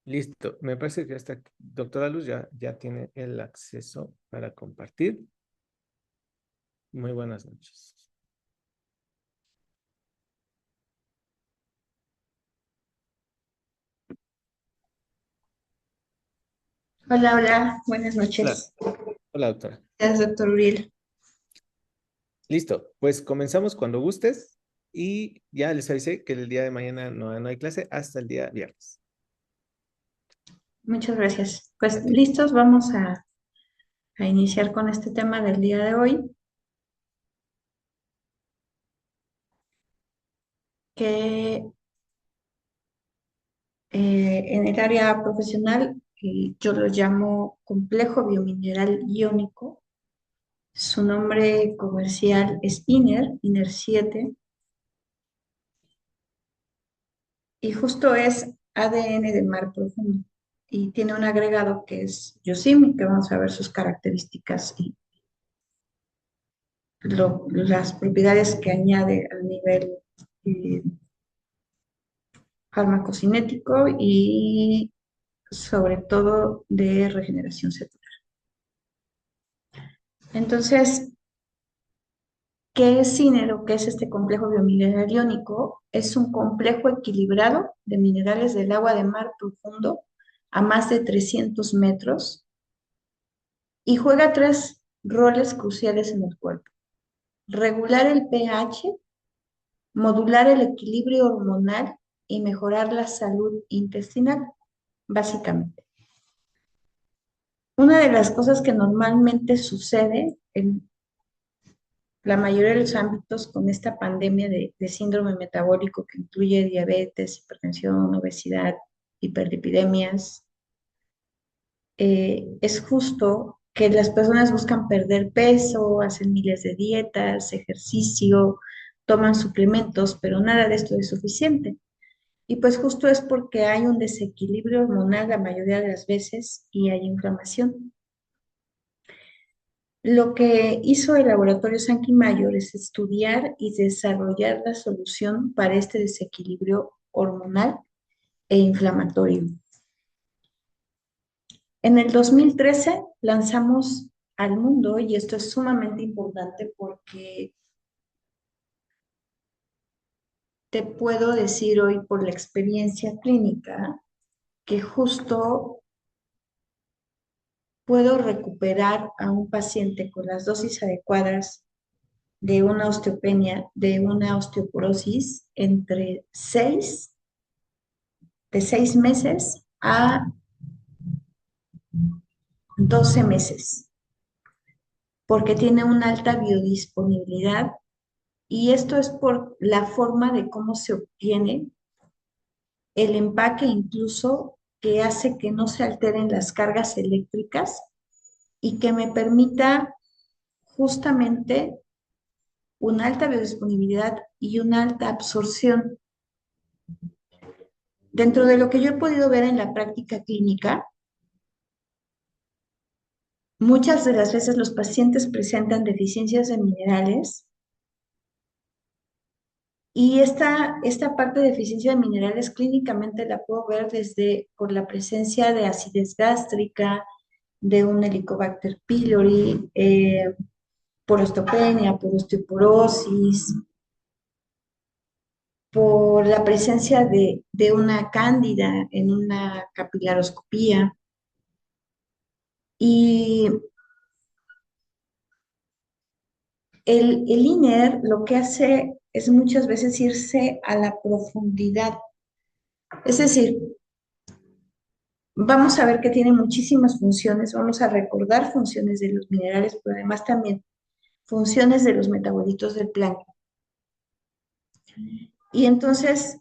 Listo, me parece que esta doctora Luz ya tiene el acceso para compartir. Muy buenas noches. Hola, hola, buenas Hola, noches. hola doctora. Gracias, doctor Uriel. Listo, pues comenzamos cuando gustes y ya les avisé que el día de mañana no hay clase hasta el día viernes. Muchas gracias. Pues A ti. listos, vamos a iniciar con este tema del día de hoy, que en el área profesional yo lo llamo complejo biomineral iónico. Su nombre comercial es INER 7, y justo es ADN de mar profundo. Y tiene un agregado que es Yosim, que vamos a ver sus características y las propiedades que añade a nivel eh, farmacocinético y sobre todo de regeneración celular. Entonces, ¿qué es CINER o qué es este complejo biomineral iónico? Es un complejo equilibrado de minerales del agua de mar profundo a más de 300 metros y juega tres roles cruciales en el cuerpo: regular el pH, modular el equilibrio hormonal y mejorar la salud intestinal, básicamente. Una de las cosas que normalmente sucede en la mayoría de los ámbitos con esta pandemia de síndrome metabólico que incluye diabetes, hipertensión, obesidad, hiperlipidemias, es justo que las personas buscan perder peso, hacen miles de dietas, ejercicio, toman suplementos, pero nada de esto es suficiente. Y pues justo es porque hay un desequilibrio hormonal la mayoría de las veces y hay inflamación. Lo que hizo el laboratorio Sankey Mayor es estudiar y desarrollar la solución para este desequilibrio hormonal e inflamatorio. En el 2013 lanzamos al mundo, y esto es sumamente importante porque te puedo decir hoy por la experiencia clínica que justo puedo recuperar a un paciente con las dosis adecuadas de una osteopenia, de una osteoporosis, entre 6 meses a 12 meses, porque tiene una alta biodisponibilidad, y esto es por la forma de cómo se obtiene el empaque, incluso que hace que no se alteren las cargas eléctricas y que me permita justamente una alta biodisponibilidad y una alta absorción. Dentro de lo que yo he podido ver en la práctica clínica, muchas de las veces los pacientes presentan deficiencias de minerales, y esta parte de deficiencia de minerales clínicamente la puedo ver desde por la presencia de acidez gástrica, de un Helicobacter pylori, por osteopenia, por osteoporosis, por la presencia de una cándida en una capilaroscopía. Y el INER lo que hace es muchas veces irse a la profundidad. Es decir, vamos a ver que tiene muchísimas funciones, vamos a recordar funciones de los minerales, pero además también funciones de los metabolitos del plancton. Y entonces,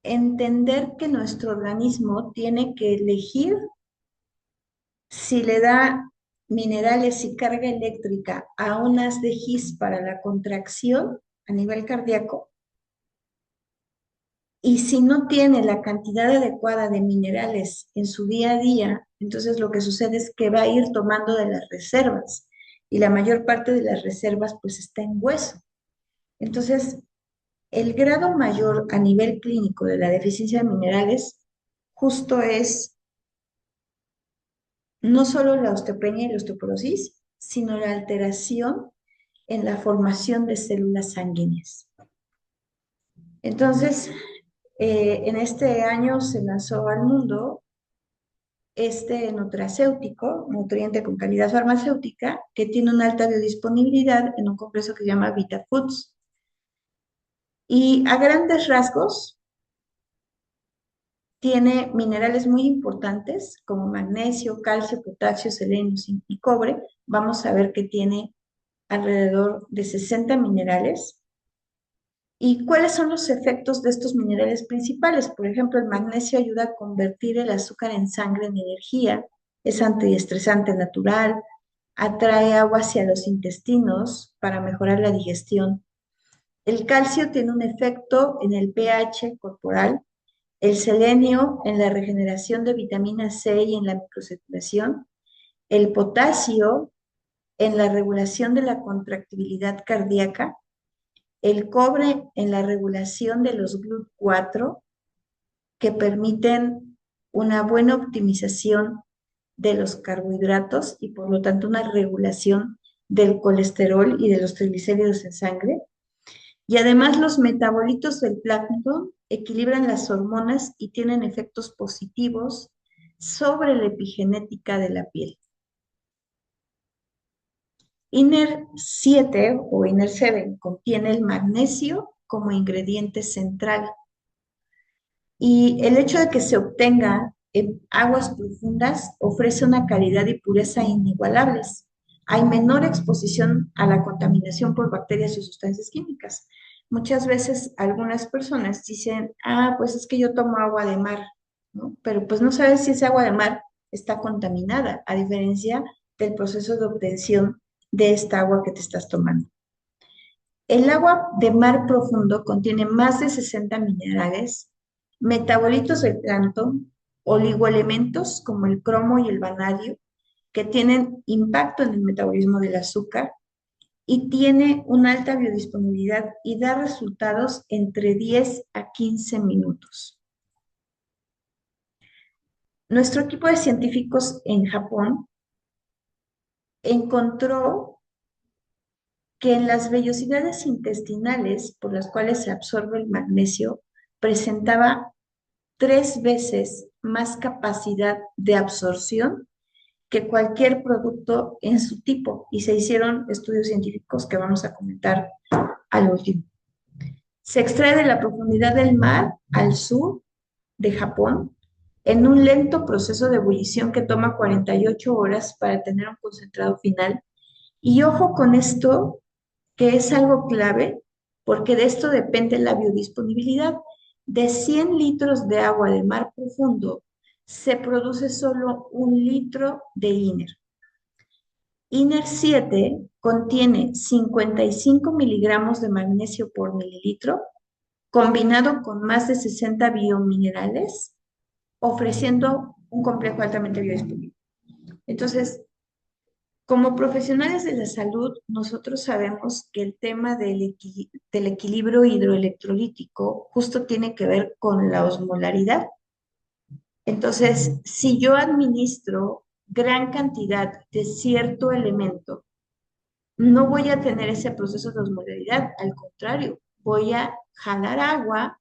entender que nuestro organismo tiene que elegir si le da minerales y carga eléctrica a unas de His para la contracción a nivel cardíaco, y si no tiene la cantidad adecuada de minerales en su día a día, entonces lo que sucede es que va a ir tomando de las reservas, y la mayor parte de las reservas pues está en hueso. Entonces, El grado mayor a nivel clínico de la deficiencia de minerales justo es no solo la osteopenia y la osteoporosis, sino la alteración en la formación de células sanguíneas. Entonces, en este año se lanzó al mundo este nutracéutico, nutriente con calidad farmacéutica, que tiene una alta biodisponibilidad en un compuesto que se llama VitaFoods. Y a grandes rasgos, tiene minerales muy importantes como magnesio, calcio, potasio, selenio, zinc y cobre. Vamos a ver que tiene alrededor de 60 minerales. ¿Y cuáles son los efectos de estos minerales principales? Por ejemplo, el magnesio ayuda a convertir el azúcar en sangre en energía, es antiestresante natural, atrae agua hacia los intestinos para mejorar la digestión. El calcio tiene un efecto en el pH corporal, el selenio en la regeneración de vitamina C y en la microcirculación, el potasio en la regulación de la contractibilidad cardíaca, el cobre en la regulación de los GLUT4 que permiten una buena optimización de los carbohidratos y por lo tanto una regulación del colesterol y de los triglicéridos en sangre. Y además los metabolitos del plancton equilibran las hormonas y tienen efectos positivos sobre la epigenética de la piel. INER 7 o INER 7 contiene el magnesio como ingrediente central. Y el hecho de que se obtenga en aguas profundas ofrece una calidad y pureza inigualables. Hay menor exposición a la contaminación por bacterias o sustancias químicas. Muchas veces algunas personas dicen, pues es que yo tomo agua de mar, ¿no? Pero pues no sabes si esa agua de mar está contaminada, a diferencia del proceso de obtención de esta agua que te estás tomando. El agua de mar profundo contiene más de 60 minerales, metabolitos del plancton, oligoelementos como el cromo y el vanadio, que tienen impacto en el metabolismo del azúcar y tiene una alta biodisponibilidad y da resultados entre 10 a 15 minutos. Nuestro equipo de científicos en Japón encontró que en las vellosidades intestinales por las cuales se absorbe el magnesio presentaba 3 veces más capacidad de absorción que cualquier producto en su tipo. Y se hicieron estudios científicos que vamos a comentar al último. Se extrae de la profundidad del mar al sur de Japón en un lento proceso de ebullición que toma 48 horas para tener un concentrado final. Y ojo con esto, que es algo clave, porque de esto depende la biodisponibilidad. De 100 litros de agua de mar profundo, se produce solo 1 litro de INER. INER 7 contiene 55 miligramos de magnesio por mililitro, combinado con más de 60 biominerales, ofreciendo un complejo altamente biodisponible. Entonces, como profesionales de la salud, nosotros sabemos que el tema del equilibrio hidroelectrolítico justo tiene que ver con la osmolaridad. Entonces, si yo administro gran cantidad de cierto elemento, no voy a tener ese proceso de osmolaridad, al contrario, voy a jalar agua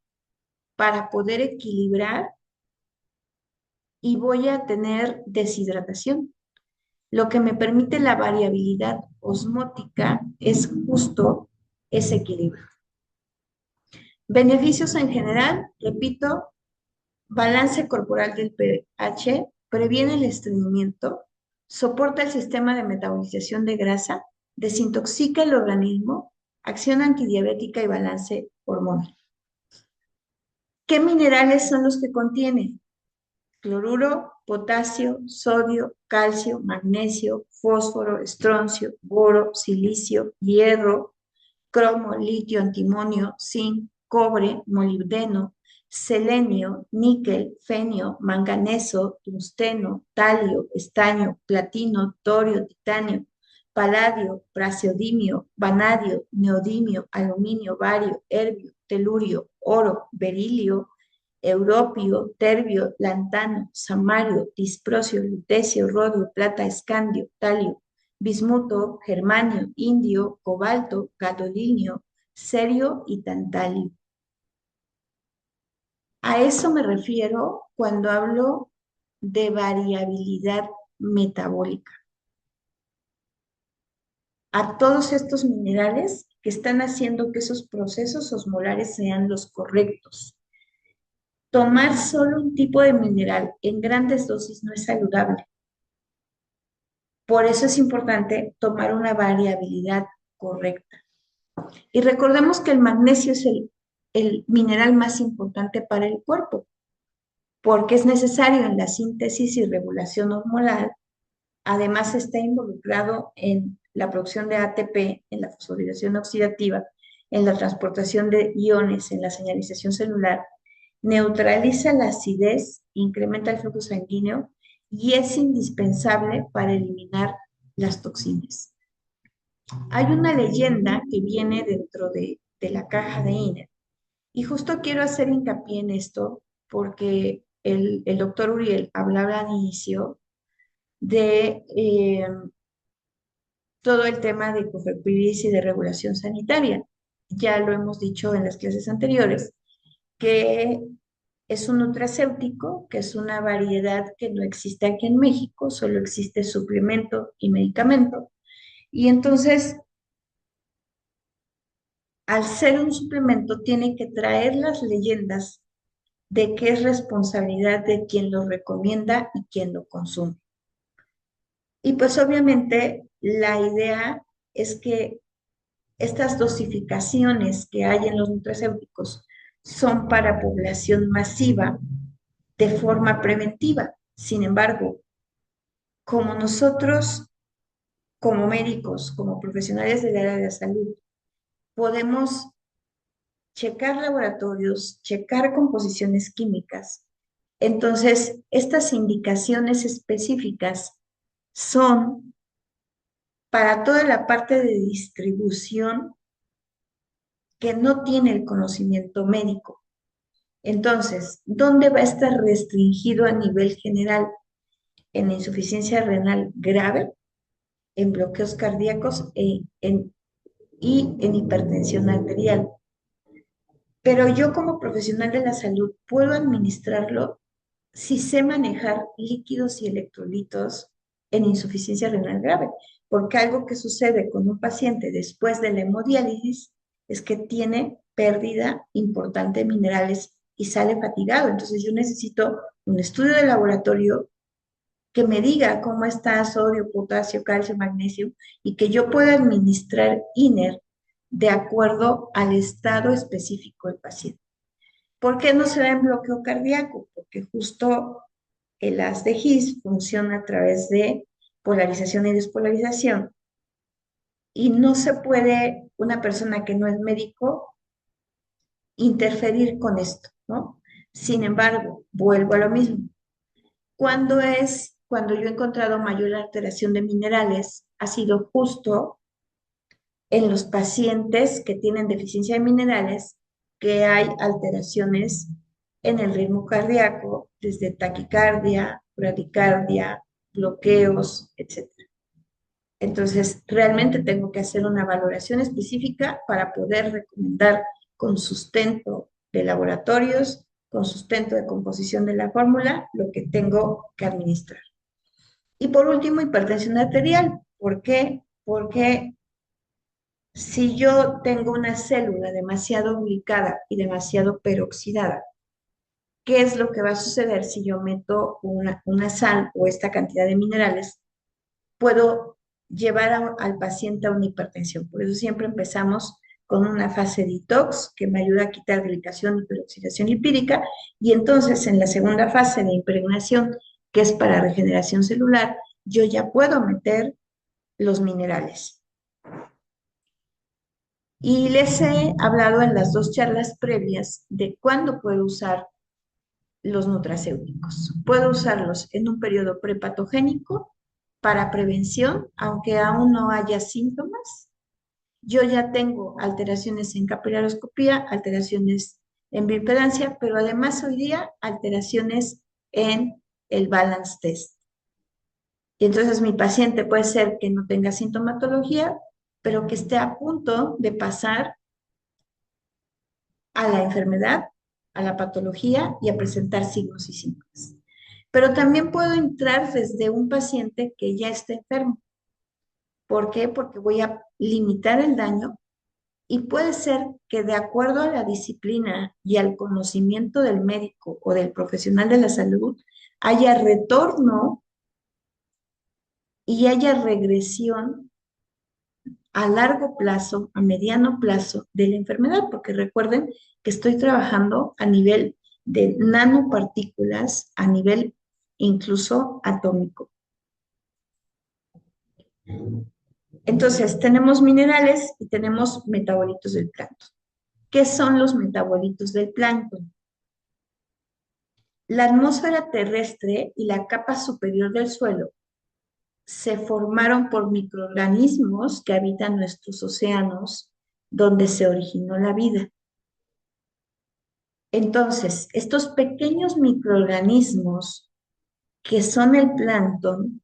para poder equilibrar y voy a tener deshidratación. Lo que me permite la variabilidad osmótica es justo ese equilibrio. Beneficios en general, repito, balance corporal del pH, previene el estreñimiento, soporta el sistema de metabolización de grasa, desintoxica el organismo, acción antidiabética y balance hormonal. ¿Qué minerales son los que contiene? Cloruro, potasio, sodio, calcio, magnesio, fósforo, estroncio, boro, silicio, hierro, cromo, litio, antimonio, zinc, cobre, molibdeno, selenio, níquel, fenio, manganeso, tungsteno, talio, estaño, platino, torio, titanio, paladio, praseodimio, vanadio, neodimio, aluminio, bario, herbio, telurio, oro, berilio, europio, terbio, lantano, samario, disprosio, lutecio, rodio, plata, escandio, talio, bismuto, germanio, indio, cobalto, gadolinio, cerio y tantalio. A eso me refiero cuando hablo de variabilidad metabólica. A todos estos minerales que están haciendo que esos procesos osmolares sean los correctos. Tomar solo un tipo de mineral en grandes dosis no es saludable. Por eso es importante tomar una variabilidad correcta. Y recordemos que el magnesio es el mineral más importante para el cuerpo, porque es necesario en la síntesis y regulación hormonal. Además, está involucrado en la producción de ATP, en la fosforilación oxidativa, en la transportación de iones, en la señalización celular, neutraliza la acidez, incrementa el flujo sanguíneo y es indispensable para eliminar las toxinas. Hay una leyenda que viene dentro de la caja de INER y justo quiero hacer hincapié en esto porque el doctor Uriel hablaba al inicio de todo el tema de COFEPRIS y de regulación sanitaria. Ya lo hemos dicho en las clases anteriores, que es un nutracéutico, que es una variedad que no existe aquí en México, solo existe suplemento y medicamento. Y entonces, al ser un suplemento, tiene que traer las leyendas de qué es responsabilidad de quien lo recomienda y quien lo consume. Y pues obviamente la idea es que estas dosificaciones que hay en los nutracéuticos son para población masiva de forma preventiva. Sin embargo, como nosotros, como médicos, como profesionales del área de la salud, podemos checar laboratorios, checar composiciones químicas, entonces estas indicaciones específicas son para toda la parte de distribución que no tiene el conocimiento médico. Entonces, ¿dónde va a estar restringido a nivel general? En insuficiencia renal grave, en bloqueos cardíacos y en hipertensión arterial. Pero yo como profesional de la salud puedo administrarlo si sé manejar líquidos y electrolitos en insuficiencia renal grave, porque algo que sucede con un paciente después de la hemodiálisis es que tiene pérdida importante de minerales y sale fatigado. Entonces yo necesito un estudio de laboratorio que me diga cómo está sodio, potasio, calcio, magnesio y que yo pueda administrar INER de acuerdo al estado específico del paciente. ¿Por qué no se da en bloqueo cardíaco? Porque justo el haz de His funciona a través de polarización y despolarización y no se puede una persona que no es médico interferir con esto, ¿no? Sin embargo, vuelvo a lo mismo. Cuando yo he encontrado mayor alteración de minerales, ha sido justo en los pacientes que tienen deficiencia de minerales, que hay alteraciones en el ritmo cardíaco, desde taquicardia, bradicardia, bloqueos, etcétera. Entonces, realmente tengo que hacer una valoración específica para poder recomendar con sustento de laboratorios, con sustento de composición de la fórmula, lo que tengo que administrar. Y por último, hipertensión arterial. ¿Por qué? Porque si yo tengo una célula demasiado glicada y demasiado peroxidada, ¿qué es lo que va a suceder si yo meto una sal o esta cantidad de minerales? Puedo llevar al paciente a una hipertensión. Por eso siempre empezamos con una fase detox que me ayuda a quitar glicación y peroxidación lipídica y entonces en la segunda fase de impregnación, que es para regeneración celular, yo ya puedo meter los minerales. Y les he hablado en las dos charlas previas de cuándo puedo usar los nutracéuticos. Puedo usarlos en un periodo prepatogénico para prevención, aunque aún no haya síntomas, yo ya tengo alteraciones en capilaroscopía, alteraciones en bioimpedancia, pero además hoy día alteraciones en el balance test. Y entonces mi paciente puede ser que no tenga sintomatología, pero que esté a punto de pasar a la enfermedad, a la patología y a presentar signos y síntomas. Pero también puedo entrar desde un paciente que ya está enfermo. ¿Por qué? Porque voy a limitar el daño y puede ser que de acuerdo a la disciplina y al conocimiento del médico o del profesional de la salud, haya retorno y haya regresión a largo plazo, a mediano plazo de la enfermedad, porque recuerden que estoy trabajando a nivel de nanopartículas, a nivel incluso atómico. Entonces, tenemos minerales y tenemos metabolitos del plancton. ¿Qué son los metabolitos del plancton? La atmósfera terrestre y la capa superior del suelo se formaron por microorganismos que habitan nuestros océanos, donde se originó la vida. Entonces, estos pequeños microorganismos que son el plancton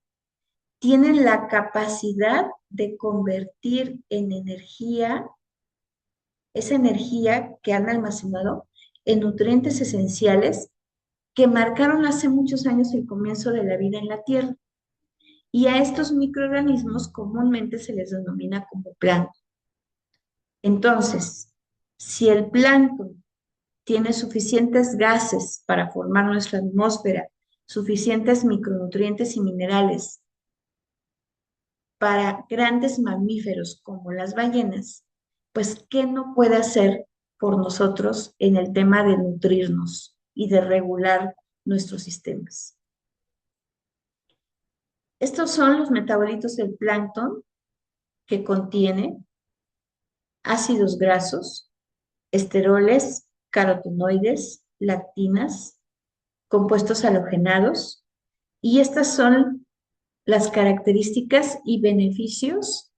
tienen la capacidad de convertir en energía, esa energía que han almacenado en nutrientes esenciales que marcaron hace muchos años el comienzo de la vida en la Tierra. Y a estos microorganismos comúnmente se les denomina como plancton. Entonces, si el plancton tiene suficientes gases para formar nuestra atmósfera, suficientes micronutrientes y minerales para grandes mamíferos como las ballenas, pues ¿qué no puede hacer por nosotros en el tema de nutrirnos y de regular nuestros sistemas? Estos son los metabolitos del plancton que contiene ácidos grasos, esteroles, carotenoides, lactinas, compuestos halogenados, y estas son las características y beneficios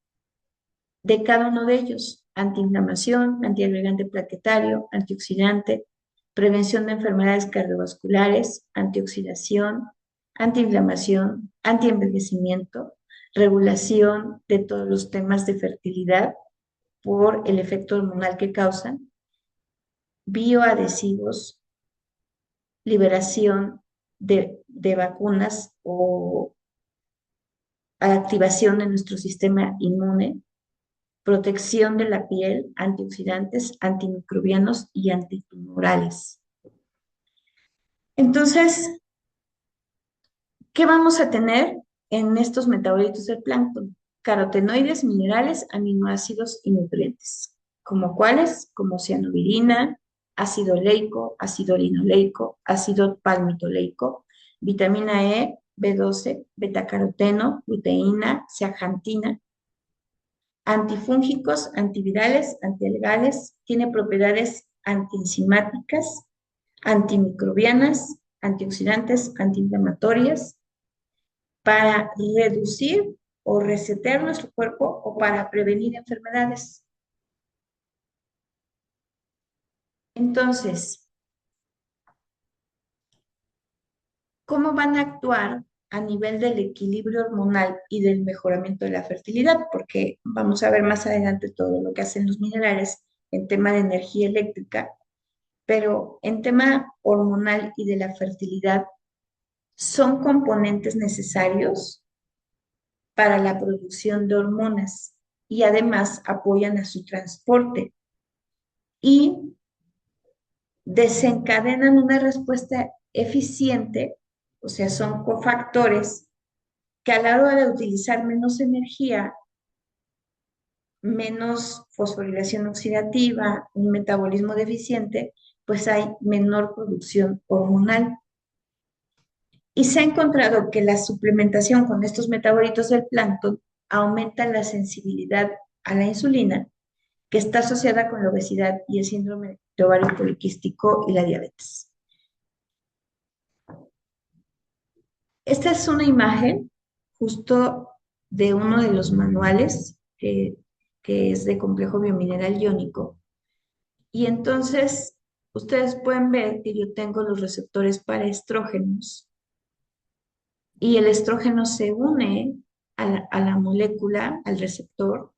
de cada uno de ellos: antiinflamación, antiagregante plaquetario, antioxidante, prevención de enfermedades cardiovasculares, antioxidación, antiinflamación, antienvejecimiento, regulación de todos los temas de fertilidad por el efecto hormonal que causan, bioadhesivos, liberación de vacunas o activación de nuestro sistema inmune, protección de la piel, antioxidantes, antimicrobianos y antitumorales. Entonces, ¿qué vamos a tener en estos metabolitos del plancton? Carotenoides, minerales, aminoácidos y nutrientes. ¿Como cuáles? Como cianovirina, ácido oleico, ácido linoleico, ácido palmitoleico, vitamina E, B12, betacaroteno, luteína, zeaxantina, antifúngicos, antivirales, antialgales, tiene propiedades antienzimáticas, antimicrobianas, antioxidantes, antiinflamatorias, para reducir o resetear nuestro cuerpo o para prevenir enfermedades. Entonces, ¿cómo van a actuar a nivel del equilibrio hormonal y del mejoramiento de la fertilidad? Porque vamos a ver más adelante todo lo que hacen los minerales en tema de energía eléctrica, pero en tema hormonal y de la fertilidad son componentes necesarios para la producción de hormonas y además apoyan a su transporte y desencadenan una respuesta eficiente, o sea, son cofactores que a la hora de utilizar menos energía, menos fosforilación oxidativa, un metabolismo deficiente, pues hay menor producción hormonal. Y se ha encontrado que la suplementación con estos metabolitos del plancton aumenta la sensibilidad a la insulina, que está asociada con la obesidad y el síndrome de ovario poliquístico y la diabetes. Esta es una imagen justo de uno de los manuales que es de complejo biomineral iónico. Y entonces ustedes pueden ver que yo tengo los receptores para estrógenos y el estrógeno se une a la molécula, al receptor,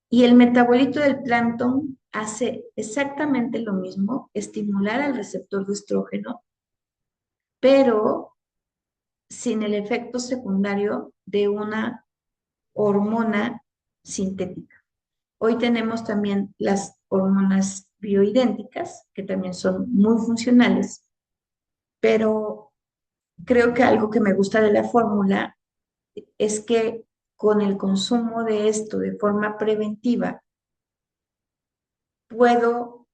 y el metabolito del plancton hace exactamente lo mismo, estimular al receptor de estrógeno, pero sin el efecto secundario de una hormona sintética. Hoy tenemos también las hormonas bioidénticas, que también son muy funcionales, pero creo que algo que me gusta de la fórmula es que con el consumo de esto de forma preventiva, puedo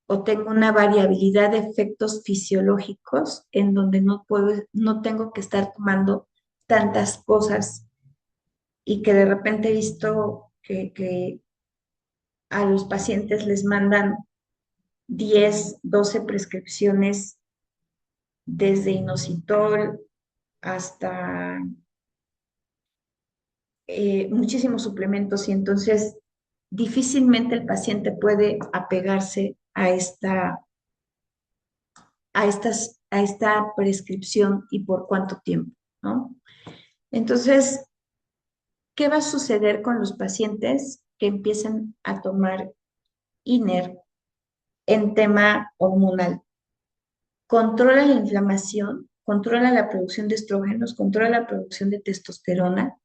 o tengo una variabilidad de efectos fisiológicos en donde no tengo que estar tomando tantas cosas y que de repente he visto que a los pacientes les mandan 10, 12 prescripciones desde inositol hasta muchísimos suplementos y entonces difícilmente el paciente puede apegarse a esta prescripción y por cuánto tiempo, ¿no? Entonces, ¿qué va a suceder con los pacientes que empiezan a tomar INER en tema hormonal? Controla la inflamación, controla la producción de estrógenos, controla la producción de testosterona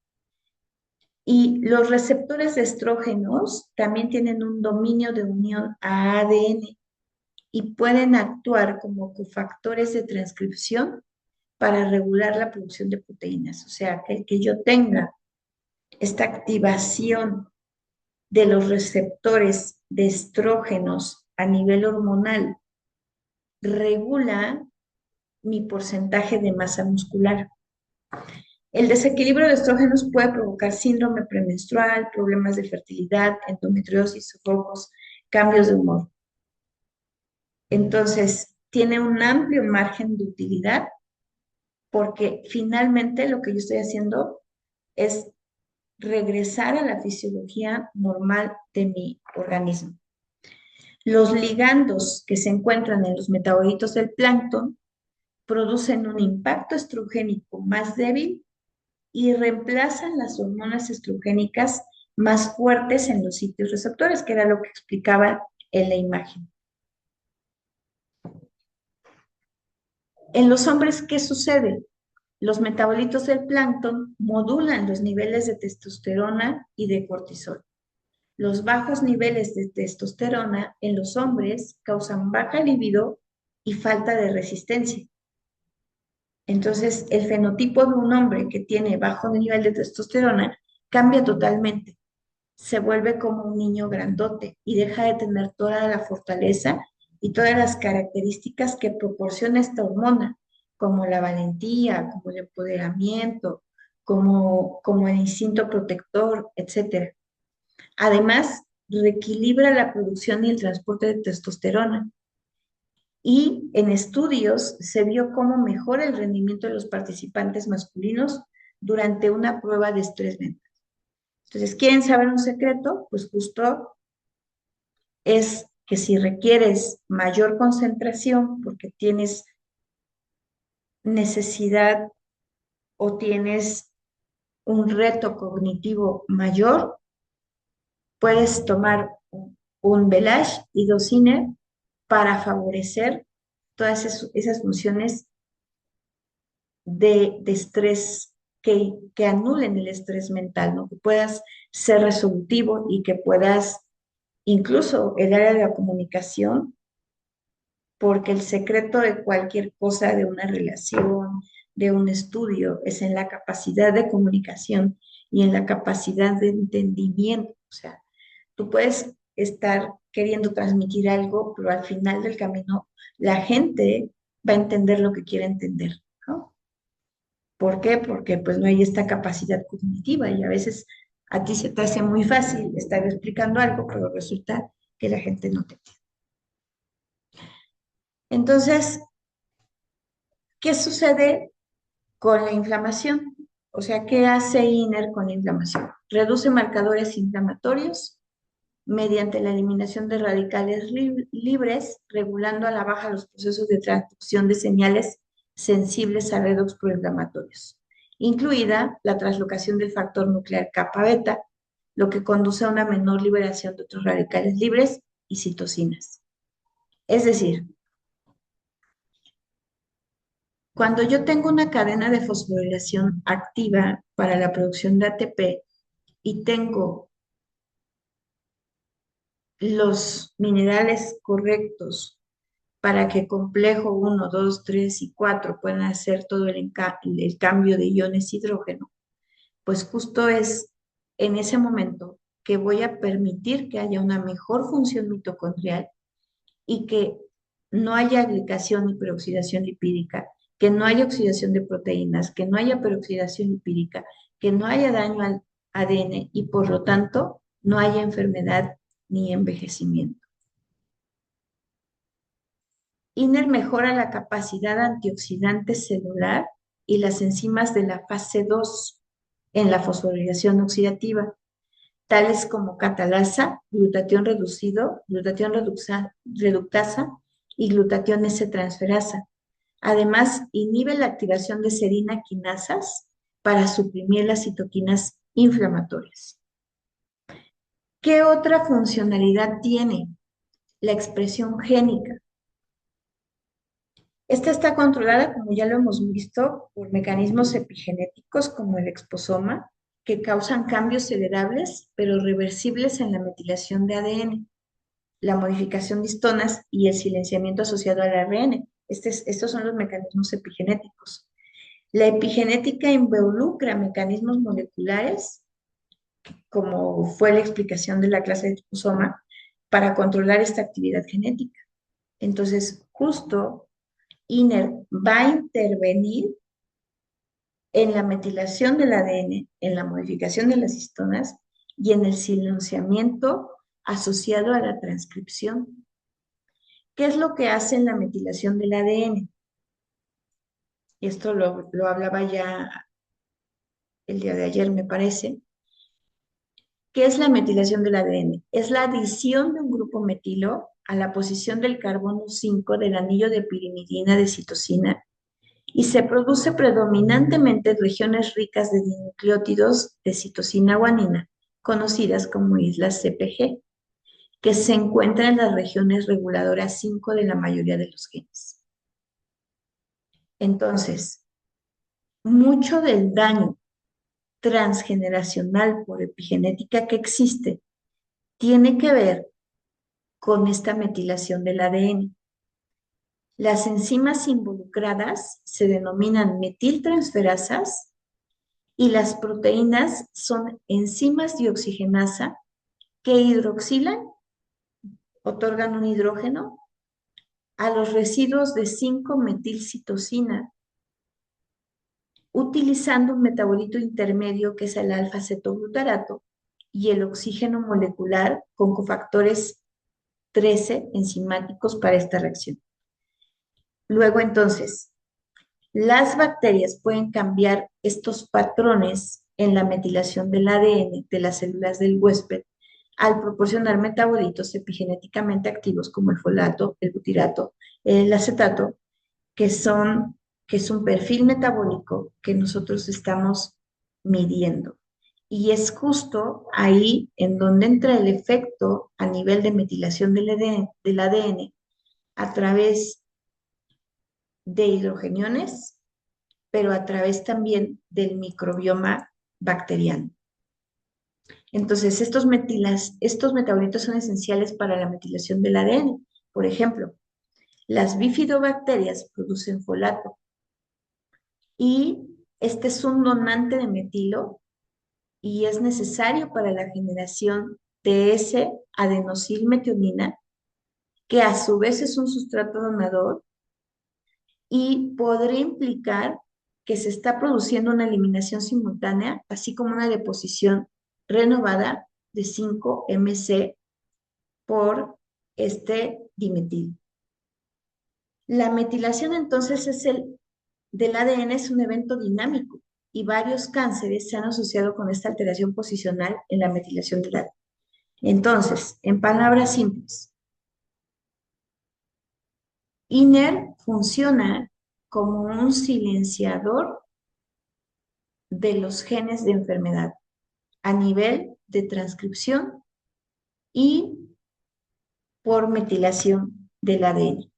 y los receptores de estrógenos también tienen un dominio de unión a ADN y pueden actuar como cofactores de transcripción para regular la producción de proteínas. O sea, que el que yo tenga esta activación de los receptores de estrógenos a nivel hormonal regula mi porcentaje de masa muscular. El desequilibrio de estrógenos puede provocar síndrome premenstrual, problemas de fertilidad, endometriosis, sofocos, cambios de humor. Entonces, tiene un amplio margen de utilidad porque finalmente lo que yo estoy haciendo es regresar a la fisiología normal de mi organismo. Los ligandos que se encuentran en los metabolitos del plancton producen un impacto estrogénico más débil y reemplazan las hormonas estrogénicas más fuertes en los sitios receptores, que era lo que explicaba en la imagen. En los hombres, ¿qué sucede? Los metabolitos del plancton modulan los niveles de testosterona y de cortisol. Los bajos niveles de testosterona en los hombres causan baja libido y falta de resistencia. Entonces, el fenotipo de un hombre que tiene bajo nivel de testosterona cambia totalmente. Se vuelve como un niño grandote y deja de tener toda la fortaleza y todas las características que proporciona esta hormona, como la valentía, como el empoderamiento, como el instinto protector, etcétera. Además, reequilibra la producción y el transporte de testosterona. Y en estudios se vio cómo mejora el rendimiento de los participantes masculinos durante una prueba de estrés mental. Entonces, ¿quieren saber un secreto? Pues justo es que si requieres mayor concentración porque tienes necesidad o tienes un reto cognitivo mayor, puedes tomar un Belage y Dociner para favorecer todas esas funciones de estrés que anulen el estrés mental, ¿no? Que puedas ser resolutivo y que puedas, incluso el área de la comunicación, porque el secreto de cualquier cosa, de una relación, de un estudio, es en la capacidad de comunicación y en la capacidad de entendimiento. O sea, tú puedes estar queriendo transmitir algo, pero al final del camino la gente va a entender lo que quiere entender, ¿no? ¿Por qué? Porque pues no hay esta capacidad cognitiva y a veces a ti se te hace muy fácil estar explicando algo, pero resulta que la gente no te entiende. Entonces, ¿qué sucede con la inflamación? O sea, ¿qué hace INER con la inflamación? reduce marcadores inflamatorios mediante la eliminación de radicales libres, regulando a la baja los procesos de transducción de señales sensibles a redox proinflamatorios, incluida la translocación del factor nuclear kappa beta, lo que conduce a una menor liberación de otros radicales libres y citocinas. Es decir, cuando yo tengo una cadena de fosforilación activa para la producción de ATP y tengo los minerales correctos para que complejo 1, 2, 3 y 4 puedan hacer todo el cambio de iones hidrógeno, pues justo es en ese momento que voy a permitir que haya una mejor función mitocondrial y que no haya glicación ni peroxidación lipídica, que no haya oxidación de proteínas, que no haya peroxidación lipídica, que no haya daño al ADN y por lo tanto no haya enfermedad ni envejecimiento. INER mejora la capacidad antioxidante celular y las enzimas de la fase 2 en la fosforilación oxidativa, tales como catalasa, glutatión reducido, reductasa y glutatión S-transferasa. Además, inhibe la activación de serina quinasas para suprimir las citoquinas inflamatorias. ¿Qué otra funcionalidad tiene? La expresión génica. Esta está controlada, como ya lo hemos visto, por mecanismos epigenéticos como el exposoma, que causan cambios celerables pero reversibles en la metilación de ADN, la modificación de histonas y el silenciamiento asociado al ARN. Estos son los mecanismos epigenéticos. La epigenética involucra mecanismos moleculares, como fue la explicación de la clase de exposoma, para controlar esta actividad genética. Entonces, justo INER va a intervenir en la metilación del ADN, en la modificación de las histonas y en el silenciamiento asociado a la transcripción. ¿Qué es lo que hace en la metilación del ADN? Esto lo hablaba ya el día de ayer, me parece. ¿Qué es la metilación del ADN? Es la adición de un grupo metilo a la posición del carbono 5 del anillo de pirimidina de citosina y se produce predominantemente en regiones ricas de dinucleótidos de citosina guanina, conocidas como islas CPG, que se encuentran en las regiones reguladoras 5 de la mayoría de los genes. Entonces, mucho del daño transgeneracional por epigenética que existe tiene que ver con esta metilación del ADN. Las enzimas involucradas se denominan metiltransferasas y las proteínas son enzimas dioxigenasa que hidroxilan, otorgan un hidrógeno a los residuos de 5-metilcitosina, utilizando un metabolito intermedio que es el alfa-cetoglutarato y el oxígeno molecular con cofactores 13 enzimáticos para esta reacción. Luego, entonces, las bacterias pueden cambiar estos patrones en la metilación del ADN de las células del huésped al proporcionar metabolitos epigenéticamente activos como el folato, el butirato, el acetato, que es un perfil metabólico que nosotros estamos midiendo. Y es justo ahí en donde entra el efecto a nivel de metilación del ADN a través de hidrogeniones, pero a través también del microbioma bacteriano. Entonces, estos metabolitos son esenciales para la metilación del ADN. Por ejemplo, las bifidobacterias producen folato y este es un donante de metilo y es necesario para la generación de ese adenosilmetionina, que a su vez es un sustrato donador y podría implicar que se está produciendo una eliminación simultánea, así como una deposición renovada de 5-MC por este dimetil. La metilación entonces del ADN es un evento dinámico y varios cánceres se han asociado con esta alteración posicional en la metilación del ADN. Entonces, en palabras simples, INER funciona como un silenciador de los genes de enfermedad a nivel de transcripción y por metilación del ADN.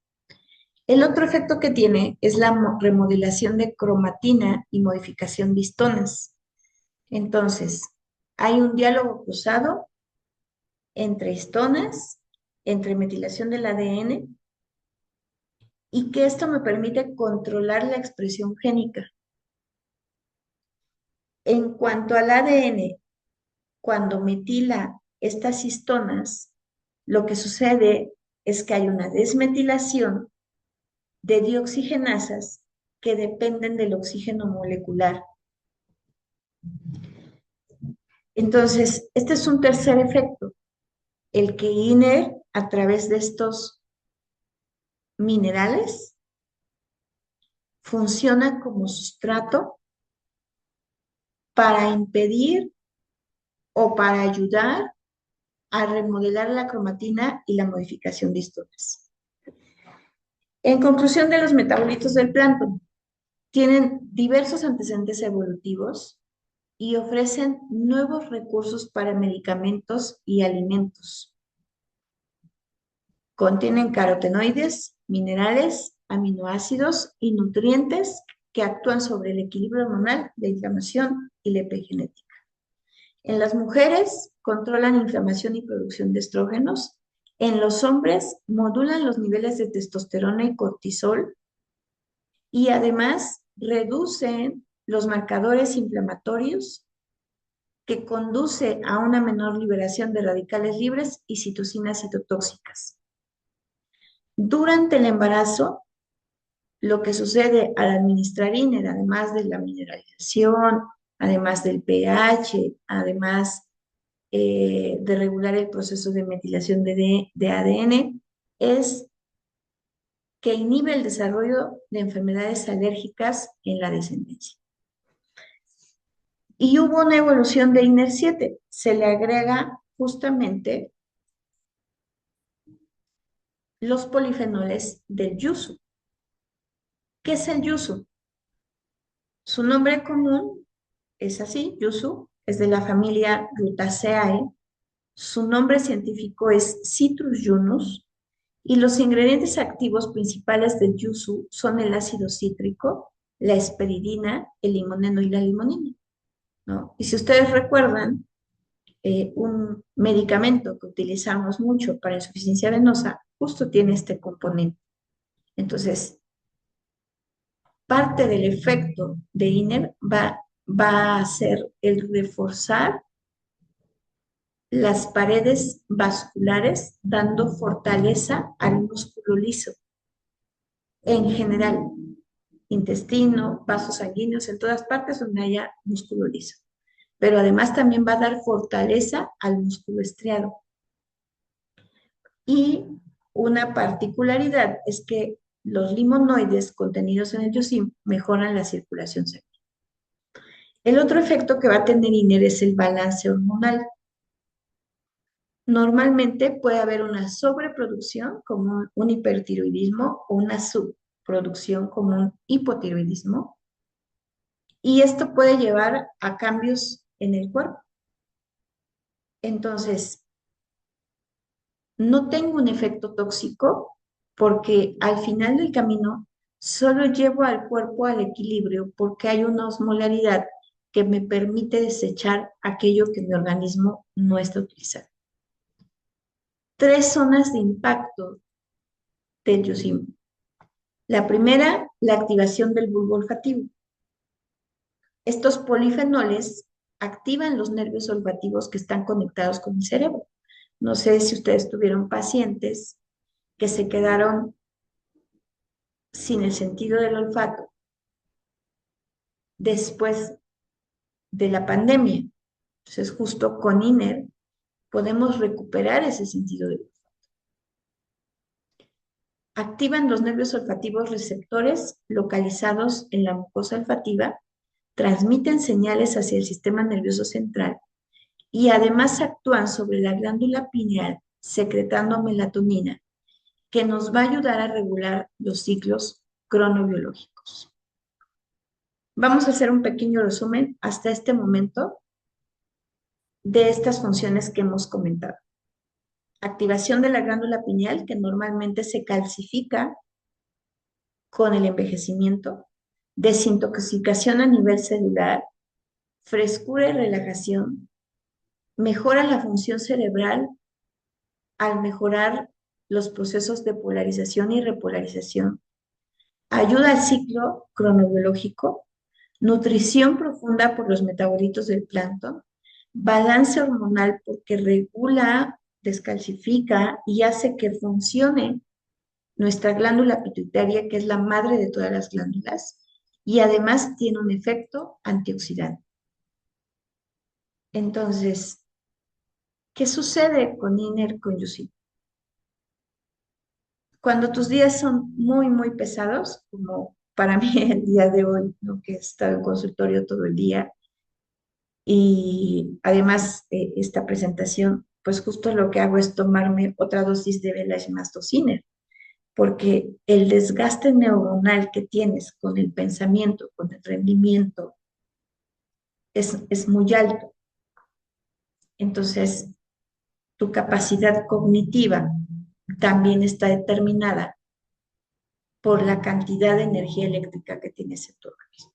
El otro efecto que tiene es la remodelación de cromatina y modificación de histonas. Entonces, hay un diálogo cruzado entre histonas, entre metilación del ADN, y que esto me permite controlar la expresión génica. En cuanto al ADN, cuando metila estas histonas, lo que sucede es que hay una desmetilación de dioxigenasas que dependen del oxígeno molecular. Entonces, este es un tercer efecto, el que INER, a través de estos minerales, funciona como sustrato para impedir o para ayudar a remodelar la cromatina y la modificación de histonas. En conclusión, de los metabolitos del plancton, tienen diversos antecedentes evolutivos y ofrecen nuevos recursos para medicamentos y alimentos. Contienen carotenoides, minerales, aminoácidos y nutrientes que actúan sobre el equilibrio hormonal, la inflamación y la epigenética. En las mujeres controlan inflamación y producción de estrógenos. En los hombres modulan los niveles de testosterona y cortisol y además reducen los marcadores inflamatorios que conduce a una menor liberación de radicales libres y citocinas citotóxicas. Durante el embarazo, lo que sucede al administrar INER, además de la mineralización, además del pH, además de regular el proceso de metilación de ADN, es que inhibe el desarrollo de enfermedades alérgicas en la descendencia. Y hubo una evolución de INER7, se le agrega justamente los polifenoles del yuzu. ¿Qué es el yuzu? Su nombre común es así, yuzu, es de la familia Rutaceae. Su nombre científico es Citrus yunus y los ingredientes activos principales del yuzu son el ácido cítrico, la esperidina, el limoneno y la limonina, ¿no? Y si ustedes recuerdan, un medicamento que utilizamos mucho para insuficiencia venosa justo tiene este componente. Entonces, parte del efecto de INER va a ser el reforzar las paredes vasculares, dando fortaleza al músculo liso. En general, intestino, vasos sanguíneos, en todas partes donde haya músculo liso. Pero además también va a dar fortaleza al músculo estriado. Y una particularidad es que los limonoides contenidos en el yusim mejoran la circulación sanguínea. El otro efecto que va a tener INER es el balance hormonal. Normalmente puede haber una sobreproducción como un hipertiroidismo o una subproducción como un hipotiroidismo y esto puede llevar a cambios en el cuerpo. Entonces, no tengo un efecto tóxico porque al final del camino solo llevo al cuerpo al equilibrio porque hay una osmolaridad que me permite desechar aquello que mi organismo no está utilizando. 3 zonas de impacto del yusim. La primera, la activación del bulbo olfativo. Estos polifenoles activan los nervios olfativos que están conectados con el cerebro. No sé si ustedes tuvieron pacientes que se quedaron sin el sentido del olfato después de la pandemia. Entonces, justo con INER podemos recuperar ese sentido del olfato. Activan los nervios olfativos receptores localizados en la mucosa olfativa transmiten señales hacia el sistema nervioso central y además actúan sobre la glándula pineal secretando melatonina, que nos va a ayudar a regular los ciclos cronobiológicos. Vamos a hacer un pequeño resumen hasta este momento de estas funciones que hemos comentado. Activación de la glándula pineal, que normalmente se calcifica con el envejecimiento, desintoxicación a nivel celular, frescura y relajación, mejora la función cerebral al mejorar los procesos de polarización y repolarización, ayuda al ciclo cronobiológico, nutrición profunda por los metabolitos del plancton, balance hormonal porque regula, descalcifica y hace que funcione nuestra glándula pituitaria, que es la madre de todas las glándulas, y además tiene un efecto antioxidante. Entonces, ¿qué sucede con INER conjuntivo? Cuando tus días son muy, muy pesados, como para mí el día de hoy, ¿no? Que he estado en consultorio todo el día, y además esta presentación, pues justo lo que hago es tomarme otra dosis de Velashmastociner, porque el desgaste neuronal que tienes con el pensamiento, con el rendimiento, es muy alto. Entonces, tu capacidad cognitiva también está determinada por la cantidad de energía eléctrica que tienes en tu organismo.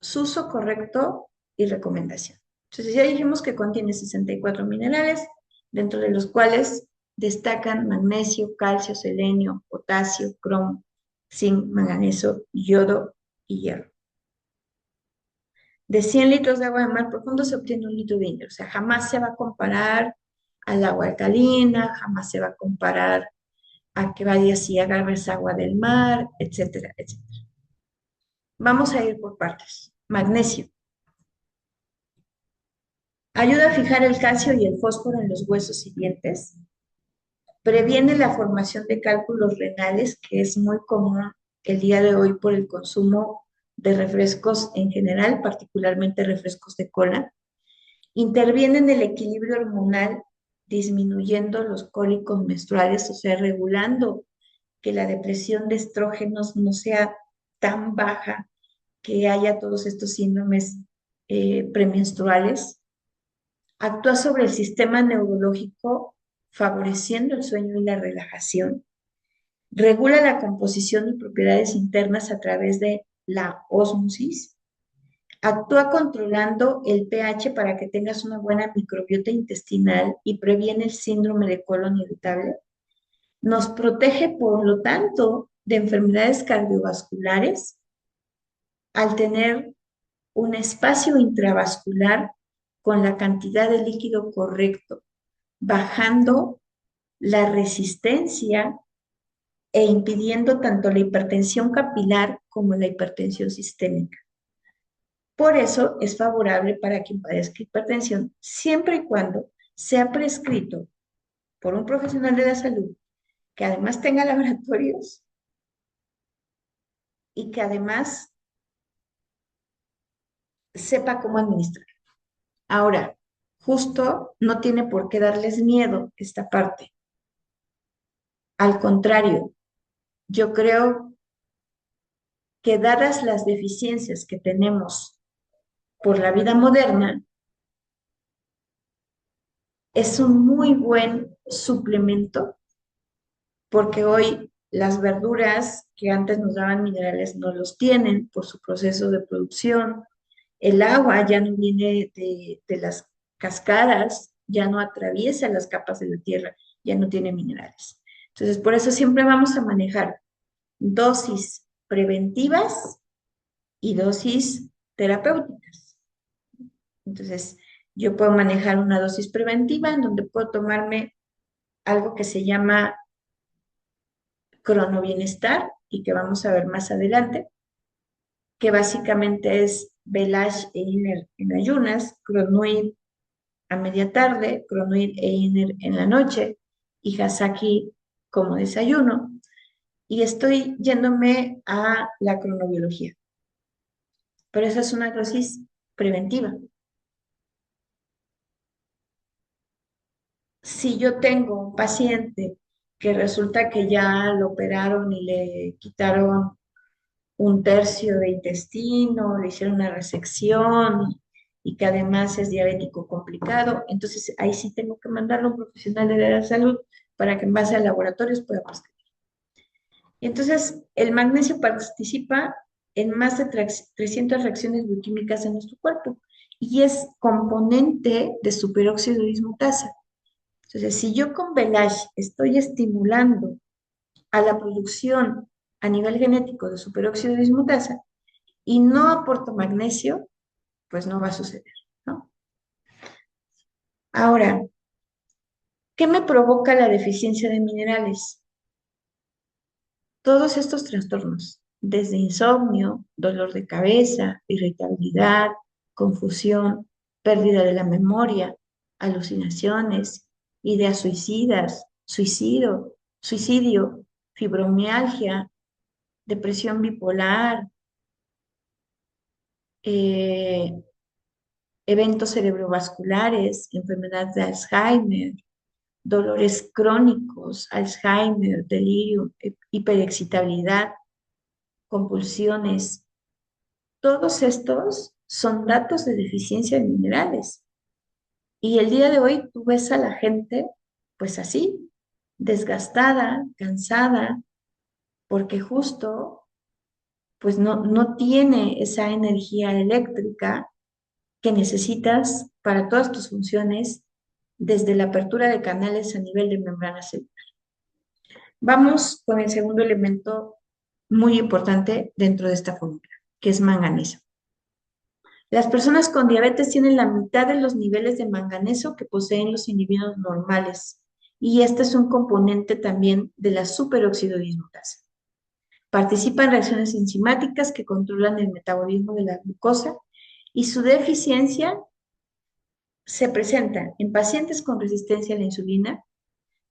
Su uso correcto y recomendación. Entonces, ya dijimos que contiene 64 minerales, dentro de los cuales destacan magnesio, calcio, selenio, potasio, cromo, zinc, manganeso, yodo y hierro. De 100 litros de agua de mar profundo se obtiene 1 litro de INER. O sea, jamás se va a comparar al agua alcalina, jamás se va a comparar a que vayas y agarres agua del mar, etcétera, etcétera. Vamos a ir por partes. Magnesio. Ayuda a fijar el calcio y el fósforo en los huesos y dientes. Previene la formación de cálculos renales, que es muy común el día de hoy por el consumo de refrescos en general, particularmente refrescos de cola. Interviene en el equilibrio hormonal, disminuyendo los cólicos menstruales, o sea, regulando que la depresión de estrógenos no sea tan baja, que haya todos estos síndromes premenstruales. Actúa sobre el sistema neurológico, favoreciendo el sueño y la relajación. Regula la composición y propiedades internas a través de la ósmosis. Actúa controlando el pH para que tengas una buena microbiota intestinal y previene el síndrome de colon irritable. Nos protege, por lo tanto, de enfermedades cardiovasculares al tener un espacio intravascular con la cantidad de líquido correcto, bajando la resistencia e impidiendo tanto la hipertensión capilar como la hipertensión sistémica. Por eso es favorable para quien padezca hipertensión, siempre y cuando sea prescrito por un profesional de la salud que además tenga laboratorios y que además sepa cómo administrar. Ahora, justo no tiene por qué darles miedo esta parte. Al contrario, yo creo que dadas las deficiencias que tenemos por la vida moderna, es un muy buen suplemento porque hoy las verduras que antes nos daban minerales no los tienen por su proceso de producción. El agua ya no viene de las cascadas, ya no atraviesa las capas de la tierra, ya no tiene minerales. Entonces, por eso siempre vamos a manejar dosis preventivas y dosis terapéuticas. Entonces, yo puedo manejar una dosis preventiva en donde puedo tomarme algo que se llama cronobienestar y que vamos a ver más adelante, que básicamente es Velash e Iner en ayunas, Cronuid a media tarde, Cronuid e Iner en la noche y Hasaki como desayuno. Y estoy yéndome a la cronobiología. pero esa es una dosis preventiva. Si yo tengo un paciente que resulta que ya lo operaron y le quitaron un tercio de intestino, le hicieron una resección y que además es diabético complicado, entonces ahí sí tengo que mandarlo a un profesional de la salud para que en base a laboratorios pueda prescribir. Y entonces el magnesio participa en más de 300 reacciones bioquímicas en nuestro cuerpo y es componente de superóxido de dismutasa. Entonces, si yo con Velash estoy estimulando a la producción a nivel genético de superóxido de dismutasa y no aporto magnesio, pues no va a suceder, ¿no? Ahora, ¿qué me provoca la deficiencia de minerales? Todos estos trastornos, desde insomnio, dolor de cabeza, irritabilidad, confusión, pérdida de la memoria, alucinaciones, ideas suicidas, suicidio, fibromialgia, depresión bipolar, eh, eventos cerebrovasculares, enfermedad de Alzheimer, dolores crónicos, Alzheimer, delirio, hiperexcitabilidad, compulsiones. Todos estos son datos de deficiencia de minerales. Y el día de hoy tú ves a la gente pues así, desgastada, cansada, porque justo pues no tiene esa energía eléctrica que necesitas para todas tus funciones desde la apertura de canales a nivel de membrana celular. Vamos con el segundo elemento muy importante dentro de esta fórmula, que es manganeso. Las personas con diabetes tienen la mitad de los niveles de manganeso que poseen los individuos normales, y este es un componente también de la superoxidodismutasa. Participa en reacciones enzimáticas que controlan el metabolismo de la glucosa y su deficiencia se presenta en pacientes con resistencia a la insulina,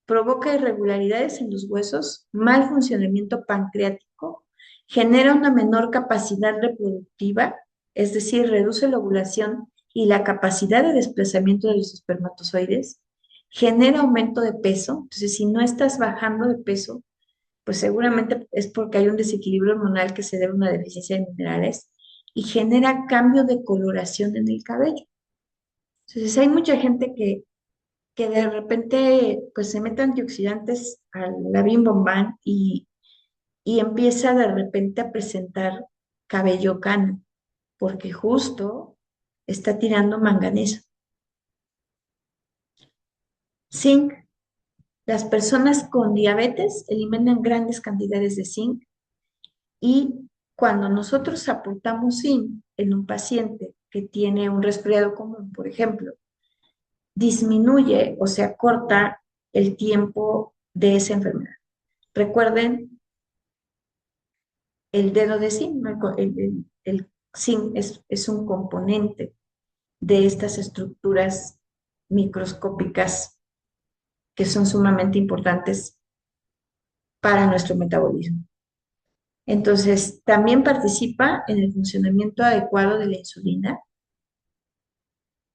provoca irregularidades en los huesos, mal funcionamiento pancreático, genera una menor capacidad reproductiva, es decir, reduce la ovulación y la capacidad de desplazamiento de los espermatozoides, genera aumento de peso, entonces si no estás bajando de peso, pues seguramente es porque hay un desequilibrio hormonal que se debe a una deficiencia de minerales y genera cambio de coloración en el cabello. Entonces hay mucha gente que de repente pues se mete antioxidantes a la Bim Bom Bam y empieza de repente a presentar cabello cano, porque justo está tirando manganeso. Zinc. Las personas con diabetes eliminan grandes cantidades de zinc y cuando nosotros aportamos zinc en un paciente que tiene un resfriado común, por ejemplo, disminuye o se acorta el tiempo de esa enfermedad. Recuerden el dedo de zinc, ¿no? El zinc es un componente de estas estructuras microscópicas que son sumamente importantes para nuestro metabolismo. Entonces, también participa en el funcionamiento adecuado de la insulina,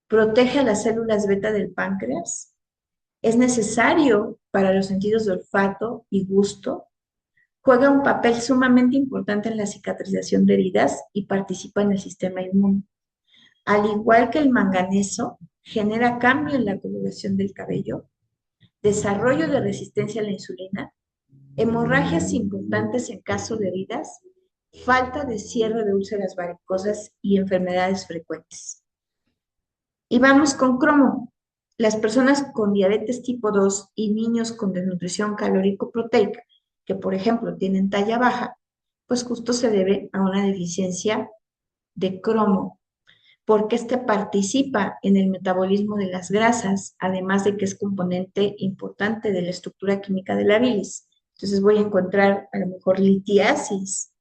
protege a las células beta del páncreas, es necesario para los sentidos de olfato y gusto, juega un papel sumamente importante en la cicatrización de heridas y participa en el sistema inmune. Al igual que el manganeso, genera cambio en la coloración del cabello, desarrollo de resistencia a la insulina, hemorragias importantes en caso de heridas, falta de cierre de úlceras varicosas y enfermedades frecuentes. Y vamos con cromo. Las personas con diabetes tipo 2 y niños con desnutrición calórico-proteica, que por ejemplo tienen talla baja, pues justo se debe a una deficiencia de cromo, porque este participa en el metabolismo de las grasas, además de que es componente importante de la estructura química de la bilis. Entonces voy a encontrar a lo mejor litiasis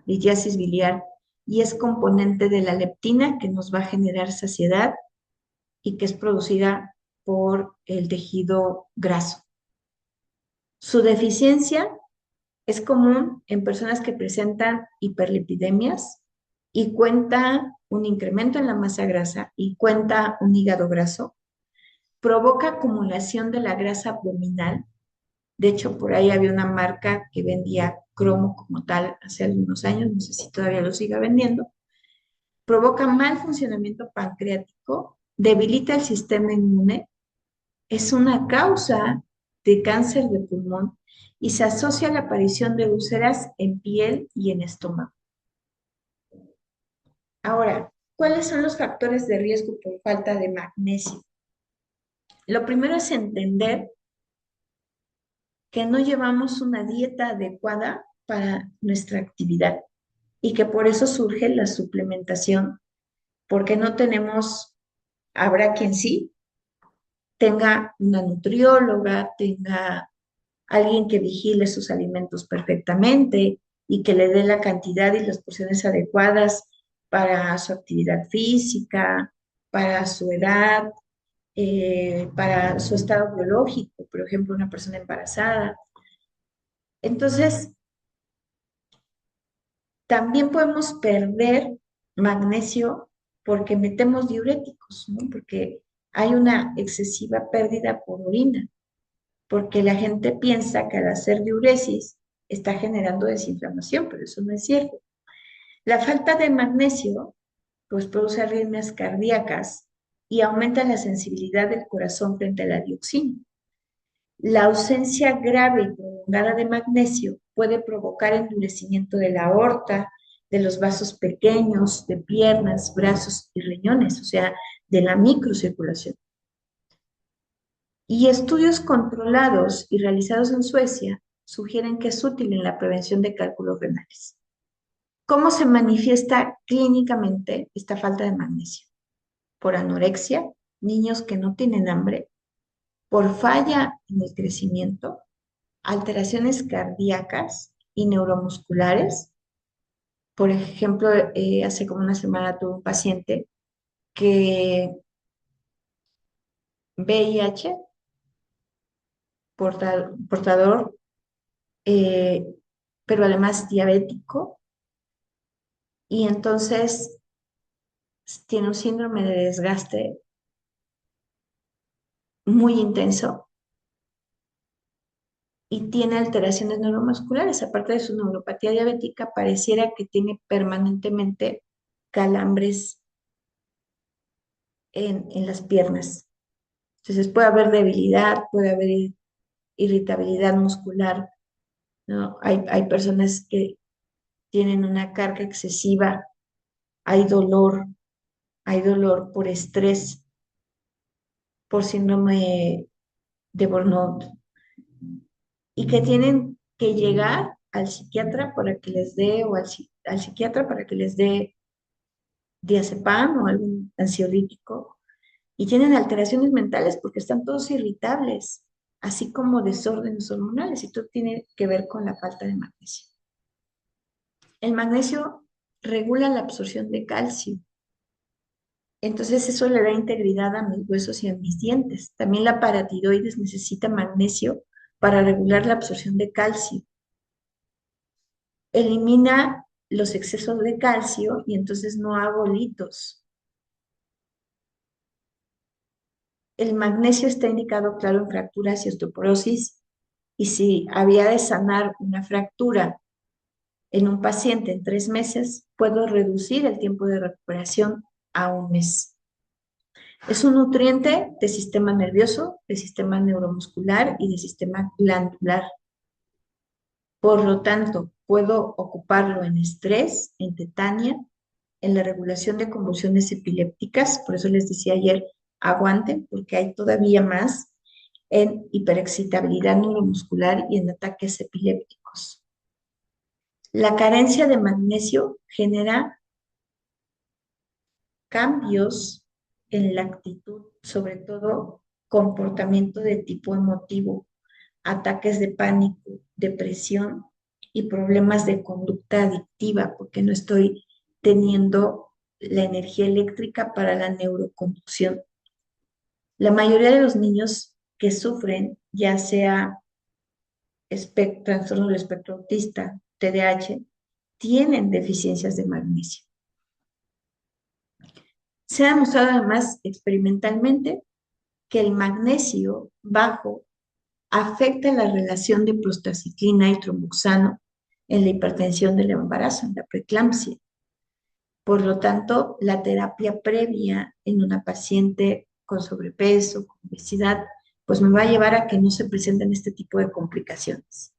biliar, y es componente de la leptina que nos va a generar saciedad y que es producida por el tejido graso. Su deficiencia es común en personas que presentan hiperlipidemias, y cuenta un incremento en la masa grasa y cuenta un hígado graso, provoca acumulación de la grasa abdominal. De hecho, por ahí había una marca que vendía cromo como tal hace algunos años, no sé si todavía lo siga vendiendo. Provoca mal funcionamiento pancreático, debilita el sistema inmune, es una causa de cáncer de pulmón y se asocia a la aparición de úlceras en piel y en estómago. Ahora, ¿cuáles son los factores de riesgo por falta de magnesio? Lo primero es entender que no llevamos una dieta adecuada para nuestra actividad y que por eso surge la suplementación, porque no tenemos, habrá quien sí, tenga una nutrióloga, tenga alguien que vigile sus alimentos perfectamente y que le dé la cantidad y las porciones adecuadas para su actividad física, para su edad, para su estado biológico, por ejemplo, una persona embarazada. Entonces, también podemos perder magnesio porque metemos diuréticos, ¿no? Porque hay una excesiva pérdida por orina, porque la gente piensa que al hacer diuresis está generando desinflamación, pero eso no es cierto. La falta de magnesio pues produce arritmias cardíacas y aumenta la sensibilidad del corazón frente a la dioxina. La ausencia grave y prolongada de magnesio puede provocar endurecimiento de la aorta, de los vasos pequeños, de piernas, brazos y riñones, o sea, de la microcirculación. Y estudios controlados y realizados en Suecia sugieren que es útil en la prevención de cálculos renales. ¿Cómo se manifiesta clínicamente esta falta de magnesio? Por anorexia, niños que no tienen hambre, por falla en el crecimiento, alteraciones cardíacas y neuromusculares. Por ejemplo, hace como una semana tuve un paciente que VIH, portador, eh, pero además diabético, y entonces tiene un síndrome de desgaste muy intenso y tiene alteraciones neuromusculares. Aparte de su neuropatía diabética, pareciera que tiene permanentemente calambres en las piernas. Entonces puede haber debilidad, puede haber irritabilidad muscular, ¿no? Hay personas que tienen una carga excesiva, hay hay dolor por estrés, por síndrome de burnout, y que tienen que llegar al psiquiatra para que les dé, o al psiquiatra para que les dé diazepam o algún ansiolítico, y tienen alteraciones mentales porque están todos irritables, así como desórdenes hormonales, y todo tiene que ver con la falta de magnesio. El magnesio regula la absorción de calcio, entonces eso le da integridad a mis huesos y a mis dientes. También la paratiroides necesita magnesio para regular la absorción de calcio. Elimina los excesos de calcio y entonces no hago litos. El magnesio está indicado, claro, en fracturas y osteoporosis, y si había de sanar una fractura en un paciente en 3 meses, puedo reducir el tiempo de recuperación a un mes. Es un nutriente de sistema nervioso, de sistema neuromuscular y de sistema glandular. Por lo tanto, puedo ocuparlo en estrés, en tetania, en la regulación de convulsiones epilépticas, por eso les decía ayer, aguanten, porque hay todavía más, en hiperexcitabilidad neuromuscular y en ataques epilépticos. La carencia de magnesio genera cambios en la actitud, sobre todo comportamiento de tipo emotivo, ataques de pánico, depresión y problemas de conducta adictiva, porque no estoy teniendo la energía eléctrica para la neuroconducción. La mayoría de los niños que sufren, ya sea trastorno del espectro autista, TDAH, tienen deficiencias de magnesio. Se ha demostrado además experimentalmente que el magnesio bajo afecta la relación de prostaciclina y tromboxano en la hipertensión del embarazo, en la preeclampsia. Por lo tanto, la terapia previa en una paciente con sobrepeso, con obesidad, pues me va a llevar a que no se presenten este tipo de complicaciones.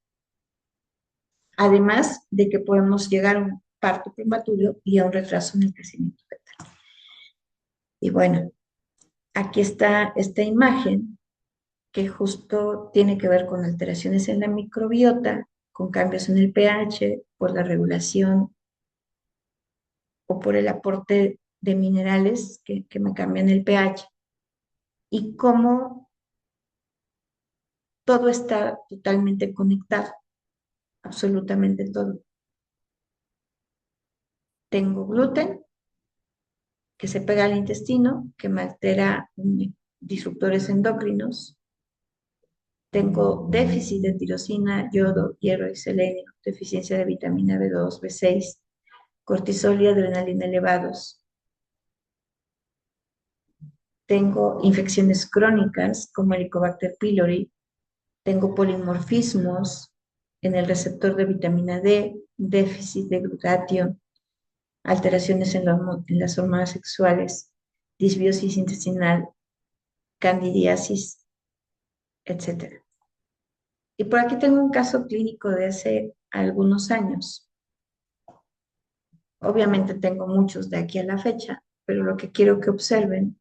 Además de que podemos llegar a un parto prematuro y a un retraso en el crecimiento fetal. Y bueno, aquí está esta imagen que justo tiene que ver con alteraciones en la microbiota, con cambios en el pH, por la regulación o por el aporte de minerales que me cambian el pH, y cómo todo está totalmente conectado, absolutamente todo. Tengo gluten que se pega al intestino, que me altera disruptores endocrinos. Tengo déficit de tirosina, yodo, hierro y selenio, deficiencia de vitamina B2, B6, cortisol y adrenalina elevados. Tengo infecciones crónicas como Helicobacter pylori. Tengo polimorfismos en el receptor de vitamina D, déficit de glutatión, alteraciones en las hormonas sexuales, disbiosis intestinal, candidiasis, etcétera. Y por aquí tengo un caso clínico de hace algunos años. Obviamente tengo muchos de aquí a la fecha, pero lo que quiero que observen